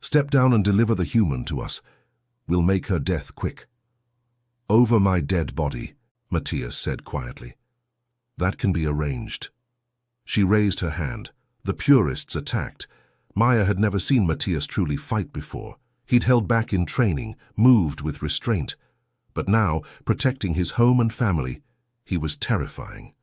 Step down and deliver the human to us. We'll make her death quick." "Over my dead body," Matthias said quietly. "That can be arranged." She raised her hand. The purists attacked. Maya had never seen Matthias truly fight before. He'd held back in training, moved with restraint. But now, protecting his home and family, he was terrifying.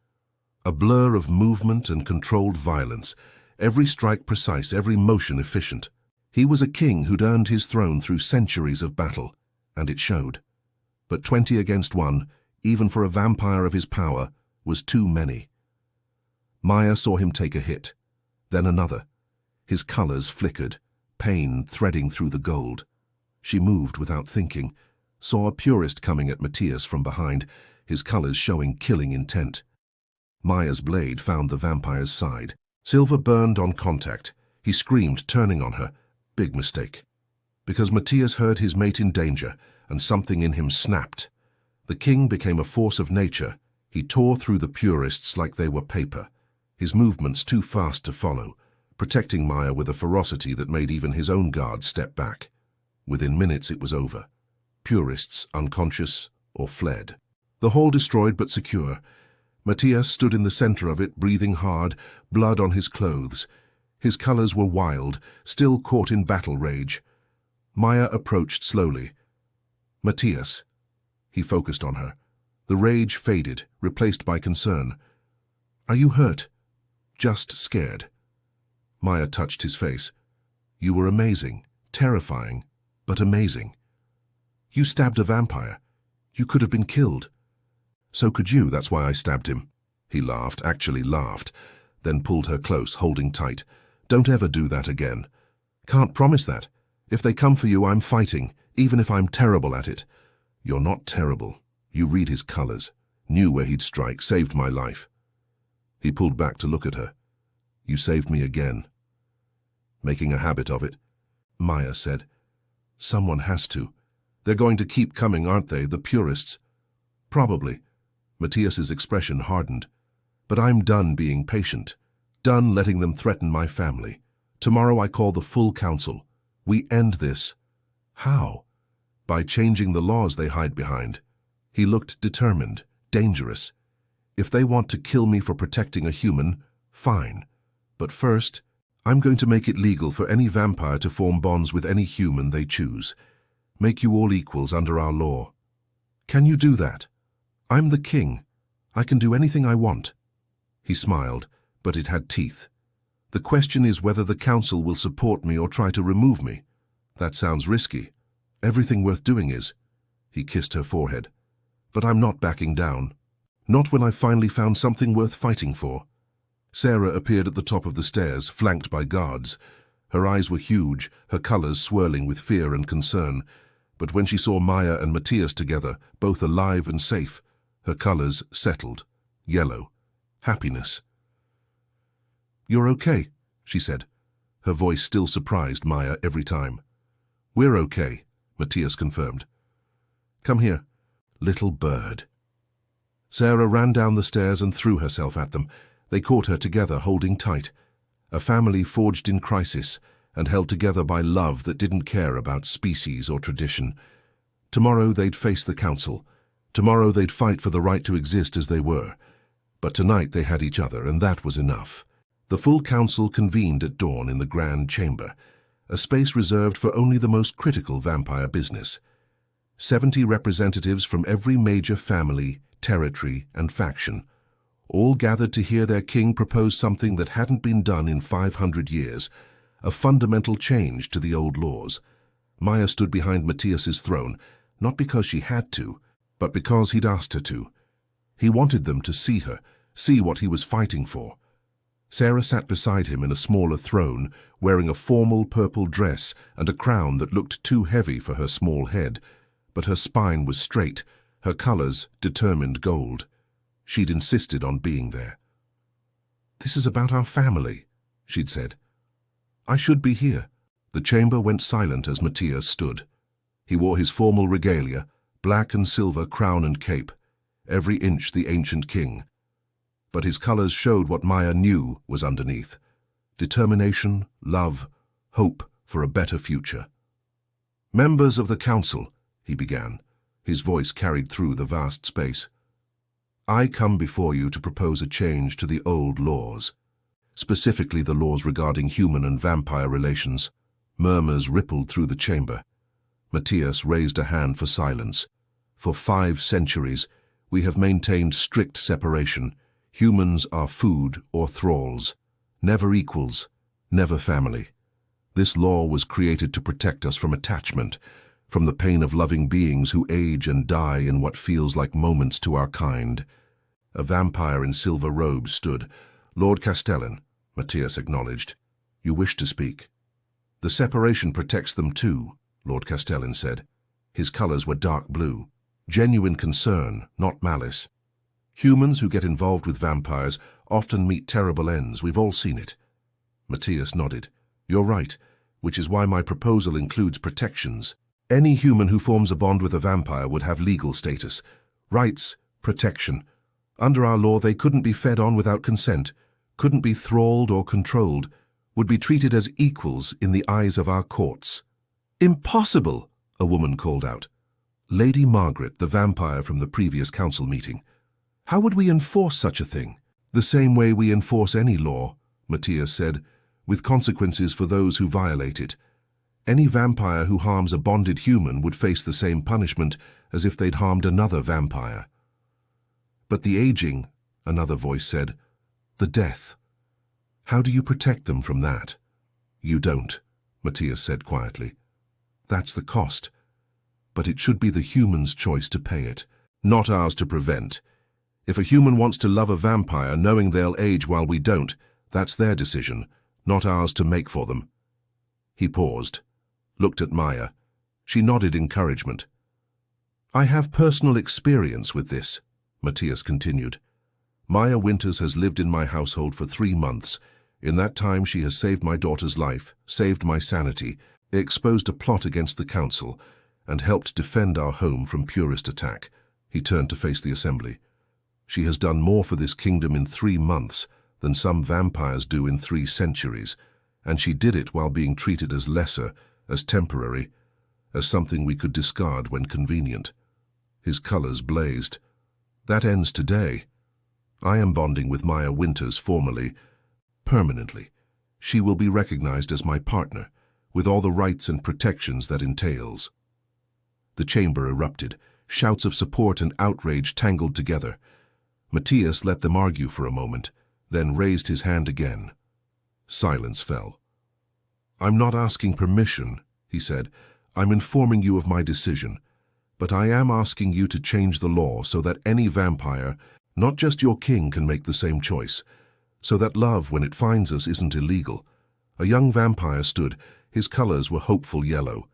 A blur of movement and controlled violence, every strike precise, every motion efficient. He was a king who'd earned his throne through centuries of battle, and it showed. But 20 against 1, even for a vampire of his power, was too many. Maya saw him take a hit, then another. His colors flickered, pain threading through the gold. She moved without thinking, saw a purist coming at Matthias from behind, his colors showing killing intent. Maya's blade found the vampire's side. Silver burned on contact. He screamed, turning on her. Big mistake. Because Matthias heard his mate in danger, and something in him snapped. The king became a force of nature. He tore through the purists like they were paper, his movements too fast to follow, protecting Maya with a ferocity that made even his own guards step back. Within minutes it was over. Purists unconscious or fled. The hall destroyed but secure. Matthias stood in the center of it, breathing hard, blood on his clothes. His colors were wild, still caught in battle rage. Maya approached slowly. Matthias. He focused on her. The rage faded, replaced by concern. Are you hurt? Just scared. Maya touched his face. You were amazing, terrifying, but amazing. You stabbed a vampire. You could have been killed. So could you, that's why I stabbed him. He laughed, actually laughed, then pulled her close, holding tight. Don't ever do that again. Can't promise that. If they come for you, I'm fighting, even if I'm terrible at it. You're not terrible. You read his colors. Knew where he'd strike, saved my life. He pulled back to look at her. You saved me again. Making a habit of it, Maya said. Someone has to. They're going to keep coming, aren't they, the purists? Probably. Matthias's expression hardened. But I'm done being patient. Done letting them threaten my family. Tomorrow I call the full council. We end this. How? By changing the laws they hide behind. He looked determined, dangerous. If they want to kill me for protecting a human, fine. But first, I'm going to make it legal for any vampire to form bonds with any human they choose. Make you all equals under our law. Can you do that? I'm the king. I can do anything I want. He smiled, but it had teeth. The question is whether the council will support me or try to remove me. That sounds risky. Everything worth doing is. He kissed her forehead. But I'm not backing down. Not when I've finally found something worth fighting for. Sarah appeared at the top of the stairs, flanked by guards. Her eyes were huge, her colors swirling with fear and concern. But when she saw Maya and Matthias together, both alive and safe, her colors settled. Yellow. Happiness. You're okay, she said. Her voice still surprised Maya every time. We're okay, Matthias confirmed. Come here, little bird. Sarah ran down the stairs and threw herself at them. They caught her together, holding tight. A family forged in crisis and held together by love that didn't care about species or tradition. Tomorrow they'd face the council. Tomorrow they'd fight for the right to exist as they were. But tonight they had each other, and that was enough. The full council convened at dawn in the grand chamber, a space reserved for only the most critical vampire business. 70 representatives from every major family, territory, and faction, all gathered to hear their king propose something that hadn't been done in 500 years, a fundamental change to the old laws. Maya stood behind Matthias's throne, not because she had to, but because he'd asked her to. He wanted them to see her, see what he was fighting for. Sarah sat beside him in a smaller throne, wearing a formal purple dress and a crown that looked too heavy for her small head, but her spine was straight, her colors determined gold. She'd insisted on being there. This is about our family, she'd said. I should be here. The chamber went silent as Matthias stood. He wore his formal regalia, black and silver crown and cape, every inch the ancient king. But his colors showed what Maya knew was underneath. Determination, love, hope for a better future. Members of the council, he began. His voice carried through the vast space. I come before you to propose a change to the old laws, specifically the laws regarding human and vampire relations. Murmurs rippled through the chamber. Matthias raised a hand for silence. For 5 centuries, we have maintained strict separation. Humans are food or thralls, never equals, never family. This law was created to protect us from attachment, from the pain of loving beings who age and die in what feels like moments to our kind. A vampire in silver robes stood. Lord Castellan, Matthias acknowledged. You wish to speak. The separation protects them too, Lord Castellan said. His colors were dark blue. Genuine concern, not malice. Humans who get involved with vampires often meet terrible ends. We've all seen it. Matthias nodded. You're right, which is why my proposal includes protections. Any human who forms a bond with a vampire would have legal status. Rights, protection. Under our law, they couldn't be fed on without consent, couldn't be thralled or controlled, would be treated as equals in the eyes of our courts. Impossible, a woman called out. Lady Margaret, the vampire from the previous council meeting. How would we enforce such a thing? The same way we enforce any law, Matthias said, with consequences for those who violate it. Any vampire who harms a bonded human would face the same punishment as if they'd harmed another vampire. But the aging, another voice said, the death. How do you protect them from that? You don't, Matthias said quietly. That's the cost. But it should be the human's choice to pay it, not ours to prevent. If a human wants to love a vampire knowing they'll age while we don't, that's their decision, not ours to make for them. He paused, looked at Maya. She nodded encouragement. I have personal experience with this, Matthias continued. Maya Winters has lived in my household for 3 months. In that time she has saved my daughter's life, saved my sanity, exposed a plot against the council, and helped defend our home from purist attack. He turned to face the assembly. She has done more for this kingdom in 3 months than some vampires do in 3 centuries, and she did it while being treated as lesser, as temporary, as something we could discard when convenient. His colors blazed. That ends today. I am bonding with Maya Winters formally, permanently. She will be recognized as my partner, with all the rights and protections that entails. The chamber erupted. Shouts of support and outrage tangled together. Matthias let them argue for a moment, then raised his hand again. Silence fell. I'm not asking permission, he said. I'm informing you of my decision. But I am asking you to change the law so that any vampire, not just your king, can make the same choice. So that love, when it finds us, isn't illegal. A young vampire stood. His colors were hopeful yellow.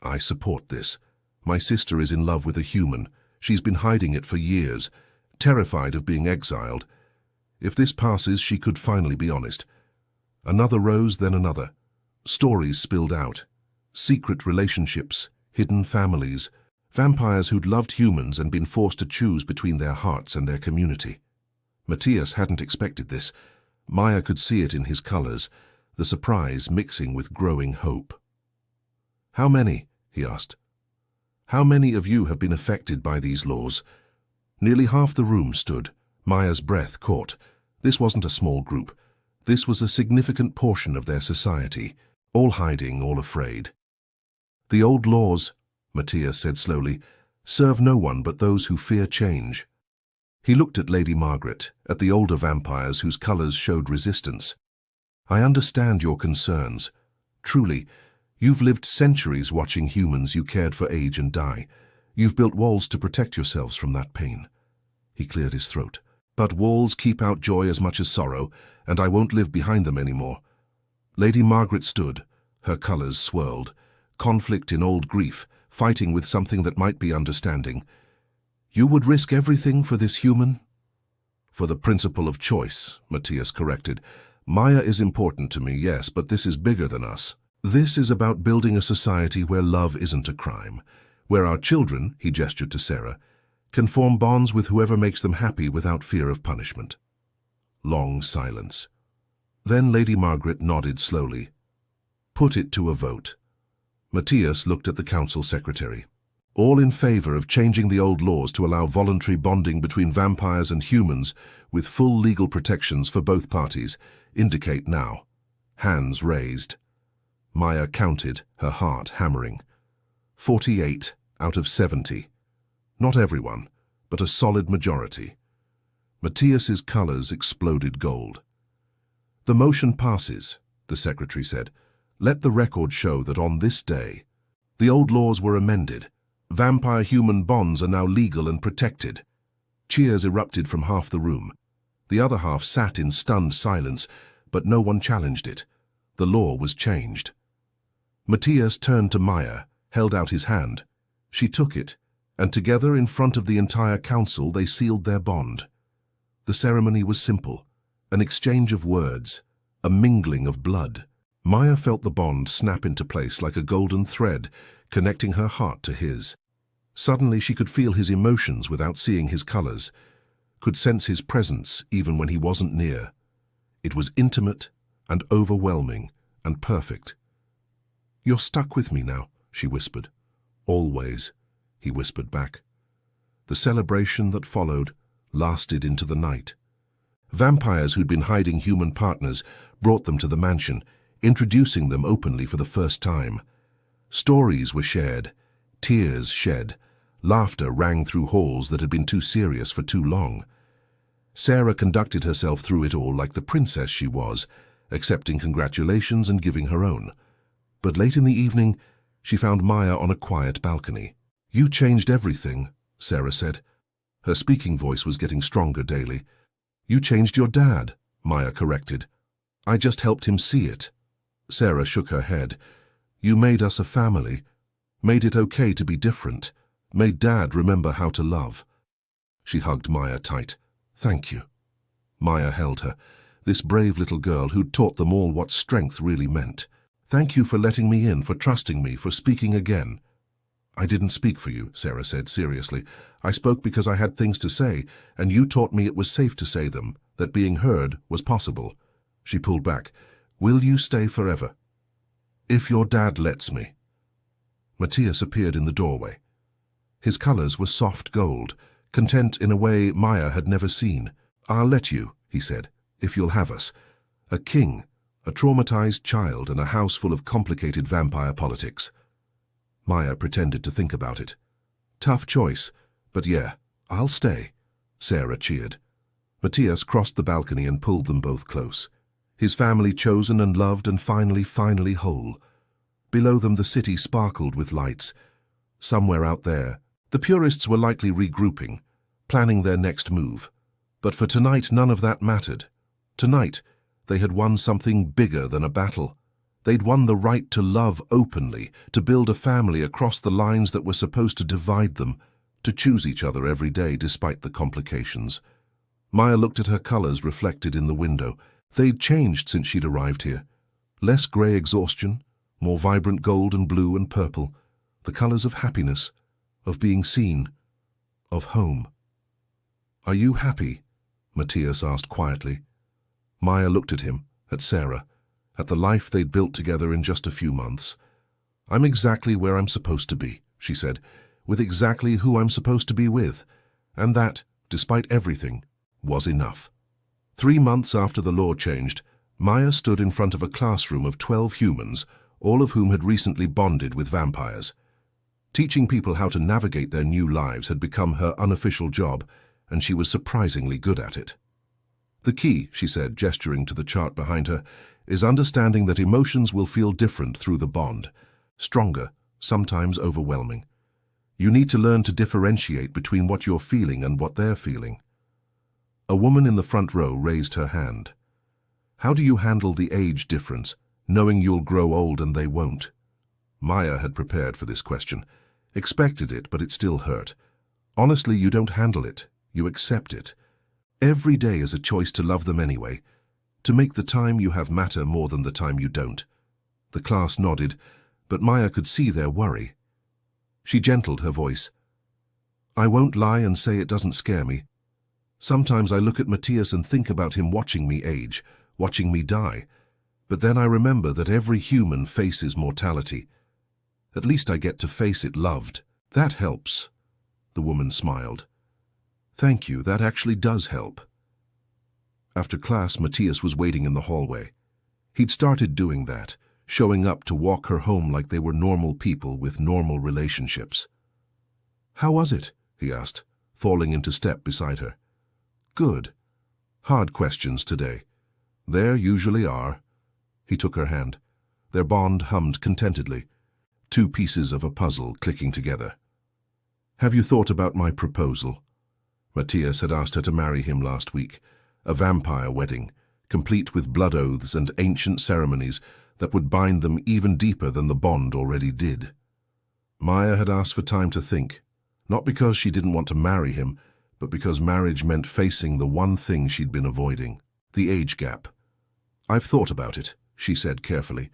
I support this. My sister is in love with a human. She's been hiding it for years, terrified of being exiled. If this passes, she could finally be honest. Another rose, then another. Stories spilled out. Secret relationships, hidden families, vampires who'd loved humans and been forced to choose between their hearts and their community. Matthias hadn't expected this. Maya could see it in his colors, the surprise mixing with growing hope. How many? He asked. How many of you have been affected by these laws? Nearly half the room stood. Maya's breath caught. This wasn't a small group. This was a significant portion of their society, all hiding, all afraid. The old laws, Matthias said slowly, serve no one but those who fear change. He looked at Lady Margaret, at the older vampires whose colors showed resistance. I understand your concerns. Truly, you've lived centuries watching humans you cared for age and die. You've built walls to protect yourselves from that pain. He cleared his throat. But walls keep out joy as much as sorrow, and I won't live behind them anymore. Lady Margaret stood, her colors swirled. Conflict in old grief, fighting with something that might be understanding. You would risk everything for this human? For the principle of choice, Matthias corrected. Maya is important to me, yes, but this is bigger than us. This is about building a society where love isn't a crime, where our children, he gestured to Sarah, can form bonds with whoever makes them happy without fear of punishment. Long silence. Then Lady Margaret nodded slowly. Put it to a vote. Matthias looked at the council secretary. All in favor of changing the old laws to allow voluntary bonding between vampires and humans with full legal protections for both parties, indicate now. Hands raised. Maya counted, her heart hammering. 48 out of 70. Not everyone, but a solid majority. Matthias's colors exploded gold. The motion passes, the secretary said. Let the record show that on this day, the old laws were amended. Vampire-human bonds are now legal and protected. Cheers erupted from half the room. The other half sat in stunned silence, but no one challenged it. The law was changed. Matthias turned to Maya, held out his hand. She took it, and together in front of the entire council they sealed their bond. The ceremony was simple, an exchange of words, a mingling of blood. Maya felt the bond snap into place like a golden thread, connecting her heart to his. Suddenly she could feel his emotions without seeing his colors, could sense his presence even when he wasn't near. It was intimate and overwhelming and perfect. "You're stuck with me now," she whispered. "Always," he whispered back. The celebration that followed lasted into the night. Vampires who'd been hiding human partners brought them to the mansion, introducing them openly for the first time. Stories were shared, tears shed, laughter rang through halls that had been too serious for too long. Sarah conducted herself through it all like the princess she was, accepting congratulations and giving her own. But late in the evening, she found Maya on a quiet balcony. "You changed everything," Sarah said. Her speaking voice was getting stronger daily. "You changed your dad," Maya corrected. "I just helped him see it." Sarah shook her head. "You made us a family, made it okay to be different, made Dad remember how to love." She hugged Maya tight. "Thank you." Maya held her, this brave little girl who'd taught them all what strength really meant. "Thank you for letting me in, for trusting me, for speaking again." "I didn't speak for you," Sarah said seriously. "I spoke because I had things to say, and you taught me it was safe to say them, that being heard was possible." She pulled back. "Will you stay forever?" "If your dad lets me." Matthias appeared in the doorway. His colors were soft gold, content in a way Maya had never seen. "I'll let you," he said, "if you'll have us. A king, a traumatized child, and a house full of complicated vampire politics." Maya pretended to think about it. "Tough choice, but yeah, I'll stay." Sarah cheered. Matthias crossed the balcony and pulled them both close. His family chosen and loved and finally whole. Below them the city sparkled with lights. Somewhere out there, the purists were likely regrouping, planning their next move. But for tonight none of that mattered. Tonight, they had won something bigger than a battle. They'd won the right to love openly, to build a family across the lines that were supposed to divide them, to choose each other every day despite the complications. Maya looked at her colors reflected in the window. They'd changed since she'd arrived here. Less grey exhaustion, more vibrant gold and blue and purple, the colors of happiness, of being seen, of home. "Are you happy?" Matthias asked quietly. Maya looked at him, at Sarah, at the life they'd built together in just a few months. "I'm exactly where I'm supposed to be," she said, "with exactly who I'm supposed to be with. And that, despite everything, was enough." 3 months after the law changed, Maya stood in front of a classroom of 12 humans, all of whom had recently bonded with vampires. Teaching people how to navigate their new lives had become her unofficial job, and she was surprisingly good at it. "The key," she said, gesturing to the chart behind her, "is understanding that emotions will feel different through the bond, stronger, sometimes overwhelming. You need to learn to differentiate between what you're feeling and what they're feeling." A woman in the front row raised her hand. "How do you handle the age difference, knowing you'll grow old and they won't?" Maya had prepared for this question, expected it, but it still hurt. "Honestly, you don't handle it, you accept it. Every day is a choice to love them anyway, to make the time you have matter more than the time you don't." The class nodded, but Maya could see their worry. She gentled her voice. "I won't lie and say it doesn't scare me. Sometimes I look at Matthias and think about him watching me age, watching me die. But then I remember that every human faces mortality. At least I get to face it loved. That helps." The woman smiled. "Thank you, that actually does help." After class, Matthias was waiting in the hallway. He'd started doing that, showing up to walk her home like they were normal people with normal relationships. "How was it?" he asked, falling into step beside her. "Good. Hard questions today. There usually are." He took her hand. Their bond hummed contentedly, 2 pieces of a puzzle clicking together. "Have you thought about my proposal?" Matthias had asked her to marry him last week, a vampire wedding, complete with blood oaths and ancient ceremonies that would bind them even deeper than the bond already did. Maya had asked for time to think, not because she didn't want to marry him, but because marriage meant facing the one thing she'd been avoiding, the age gap. "I've thought about it," she said carefully,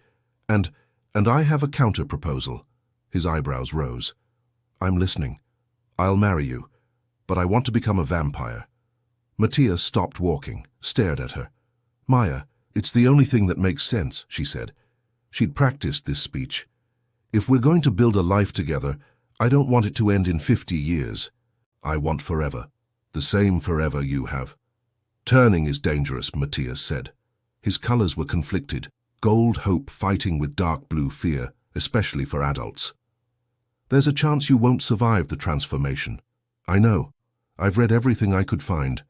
and I have a counter-proposal." His eyebrows rose. "I'm listening. I'll marry you, but I want to become a vampire." Matthias stopped walking, stared at her. "Maya, it's the only thing that makes sense," she said. She'd practiced this speech. "If we're going to build a life together, I don't want it to end in 50 years. I want forever. The same forever you have." "Turning is dangerous," Matthias said. His colors were conflicted, gold hope fighting with dark blue fear, especially for adults. "There's a chance you won't survive the transformation. I know. I've read everything I could find.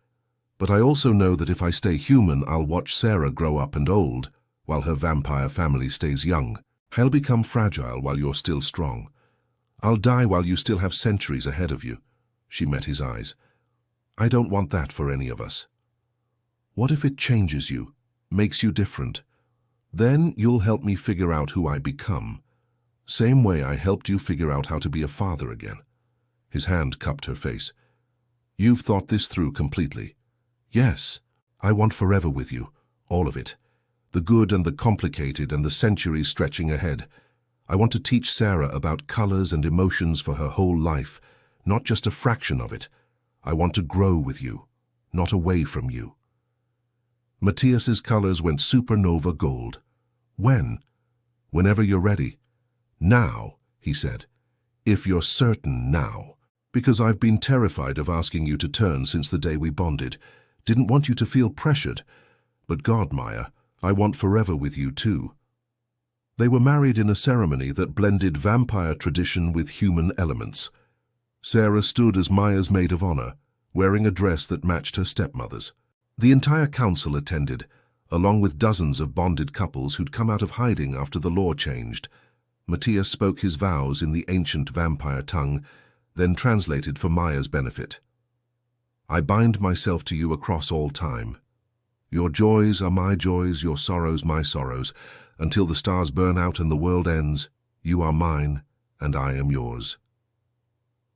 But I also know that if I stay human, I'll watch Sarah grow up and old, while her vampire family stays young. I'll become fragile while you're still strong. I'll die while you still have centuries ahead of you." She met his eyes. "I don't want that for any of us." "What if it changes you, makes you different? Then you'll help me figure out who I become. Same way I helped you figure out how to be a father again." His hand cupped her face. "You've thought this through completely." "Yes, I want forever with you, all of it. The good and the complicated and the centuries stretching ahead. I want to teach Sarah about colors and emotions for her whole life, not just a fraction of it. I want to grow with you, not away from you." Matthias's colors went supernova gold. "When?" "Whenever you're ready." "Now," he said. "If you're certain now. Because I've been terrified of asking you to turn since the day we bonded. Didn't want you to feel pressured. But God, Maya, I want forever with you too." They were married in a ceremony that blended vampire tradition with human elements. Sarah stood as Maya's maid of honor, wearing a dress that matched her stepmother's. The entire council attended, along with dozens of bonded couples who'd come out of hiding after the law changed. Matthias spoke his vows in the ancient vampire tongue, then translated for Maya's benefit. "I bind myself to you across all time. Your joys are my joys, your sorrows my sorrows. Until the stars burn out and the world ends, you are mine and I am yours."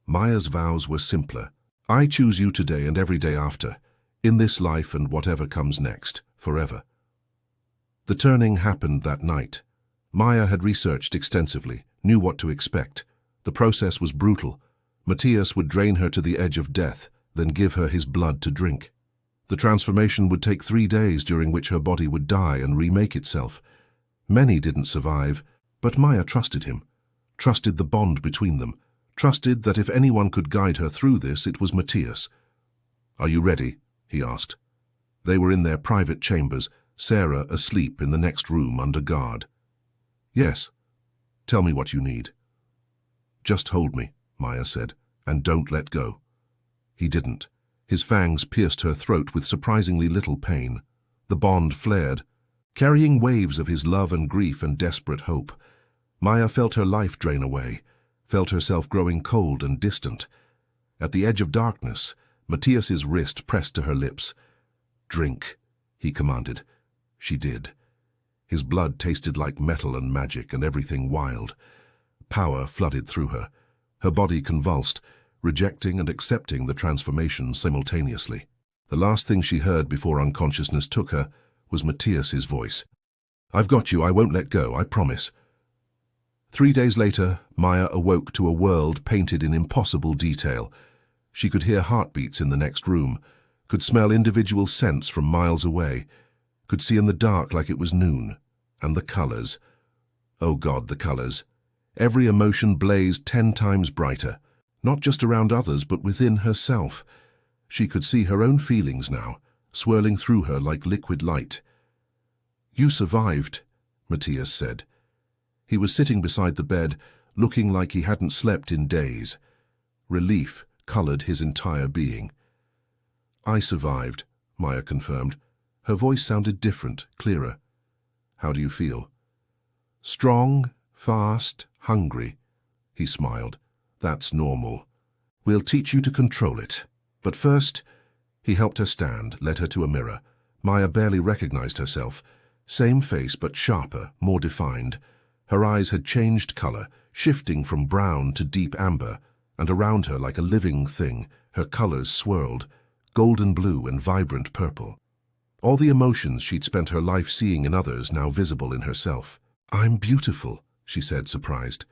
Maya's vows were simpler. "I choose you today and every day after, in this life and whatever comes next, forever." The turning happened that night. Maya had researched extensively, knew what to expect. The process was brutal. Matthias would drain her to the edge of death, then give her his blood to drink. The transformation would take 3 days, during which her body would die and remake itself. Many didn't survive, but Maya trusted him, trusted the bond between them, trusted that if anyone could guide her through this, it was Matthias. "Are you ready?" he asked. They were in their private chambers, Sarah asleep in the next room under guard. "Yes. Tell me what you need." "Just hold me," Maya said, "and don't let go." He didn't. His fangs pierced her throat with surprisingly little pain. The bond flared, carrying waves of his love and grief and desperate hope. Maya felt her life drain away, felt herself growing cold and distant. At the edge of darkness, Matthias's wrist pressed to her lips. "Drink," he commanded. She did. His blood tasted like metal and magic and everything wild. Power flooded through her. Her body convulsed, rejecting and accepting the transformation simultaneously. The last thing she heard before unconsciousness took her was Matthias's voice. "I've got you, I won't let go, I promise." 3 days later, Maya awoke to a world painted in impossible detail. She could hear heartbeats in the next room, could smell individual scents from miles away, could see in the dark like it was noon. And the colors. Oh God, the colors. Every emotion blazed 10 times brighter, not just around others, but within herself. She could see her own feelings now, swirling through her like liquid light. "You survived," Matthias said. He was sitting beside the bed, looking like he hadn't slept in days. Relief colored his entire being. "I survived," Maya confirmed. Her voice sounded different, clearer. "How do you feel?" "Strong, fast, hungry," he smiled. "That's normal. We'll teach you to control it. But first," he helped her stand, led her to a mirror. Maya barely recognized herself. Same face but sharper, more defined. Her eyes had changed color, shifting from brown to deep amber, and around her like a living thing, her colors swirled, golden blue and vibrant purple. All the emotions she'd spent her life seeing in others now visible in herself. "I'm beautiful," she said, surprised.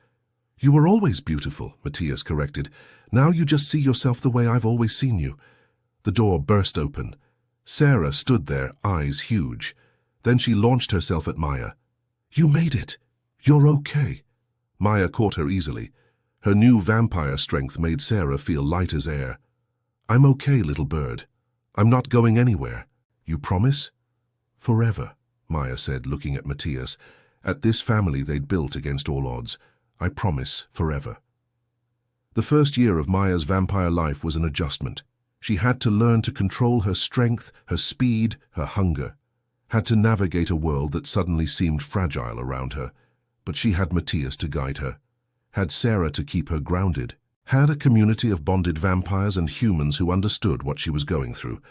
"You were always beautiful," Matthias corrected. "Now you just see yourself the way I've always seen you." The door burst open. Sarah stood there, eyes huge. Then she launched herself at Maya. "You made it! You're okay!" Maya caught her easily. Her new vampire strength made Sarah feel light as air. "I'm okay, little bird. I'm not going anywhere. You promise?" "Forever," Maya said, looking at Matthias. At this family they'd built against all odds. "I promise, forever." The first year of Maya's vampire life was an adjustment. She had to learn to control her strength, her speed, her hunger. Had to navigate a world that suddenly seemed fragile around her. But she had Matthias to guide her. Had Sarah to keep her grounded. Had a community of bonded vampires and humans who understood what she was going through.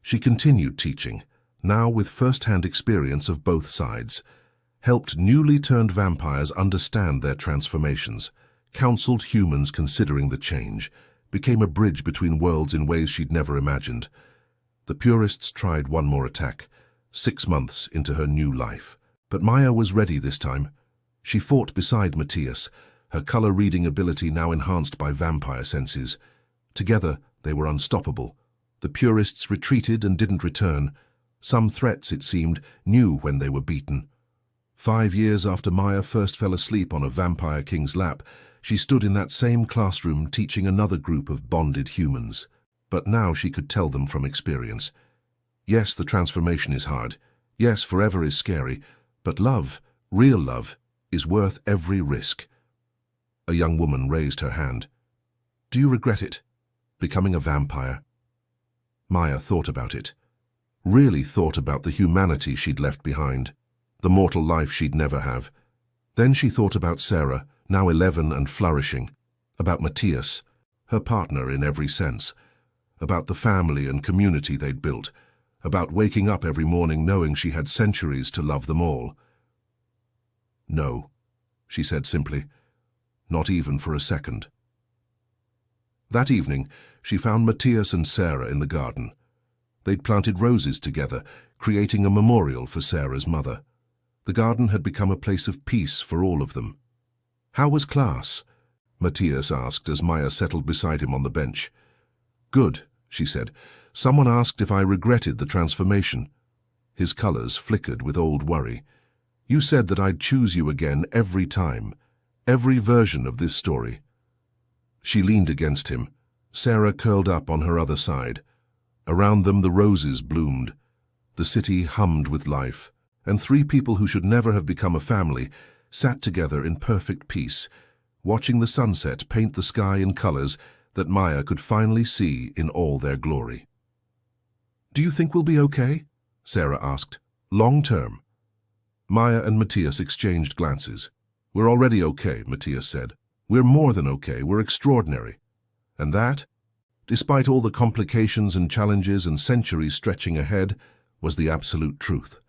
She continued teaching, now with first-hand experience of both sides. Helped newly turned vampires understand their transformations. Counseled humans considering the change. Became a bridge between worlds in ways she'd never imagined. The purists tried one more attack, 6 months into her new life. But Maya was ready this time. She fought beside Matthias, her color-reading ability now enhanced by vampire senses. Together, they were unstoppable. The purists retreated and didn't return. Some threats, it seemed, knew when they were beaten. 5 years after Maya first fell asleep on a vampire king's lap, she stood in that same classroom teaching another group of bonded humans. But now she could tell them from experience. Yes, the transformation is hard. Yes, forever is scary. But love, real love, is worth every risk. A young woman raised her hand. "Do you regret it? Becoming a vampire?" Maya thought about it. Really thought about the humanity she'd left behind. The mortal life she'd never have. Then she thought about Sarah, now 11 and flourishing. About Matthias, her partner in every sense. About the family and community they'd built. About waking up every morning knowing she had centuries to love them all. "No," she said simply. "Not even for a second." That evening, she found Matthias and Sarah in the garden. They'd planted roses together, creating a memorial for Sarah's mother. The garden had become a place of peace for all of them. "How was class?" Matthias asked as Maya settled beside him on the bench. "Good," she said. "Someone asked if I regretted the transformation." His colors flickered with old worry. "You said that I'd choose you again every time. Every version of this story." She leaned against him, Sarah curled up on her other side. Around them the roses bloomed. The city hummed with life, and 3 people who should never have become a family sat together in perfect peace, watching the sunset paint the sky in colors that Maya could finally see in all their glory. "Do you think we'll be okay?" Sarah asked. "Long term?" Maya and Matthias exchanged glances. "We're already okay," Matthias said. "We're more than okay, we're extraordinary." And that, despite all the complications and challenges and centuries stretching ahead, was the absolute truth.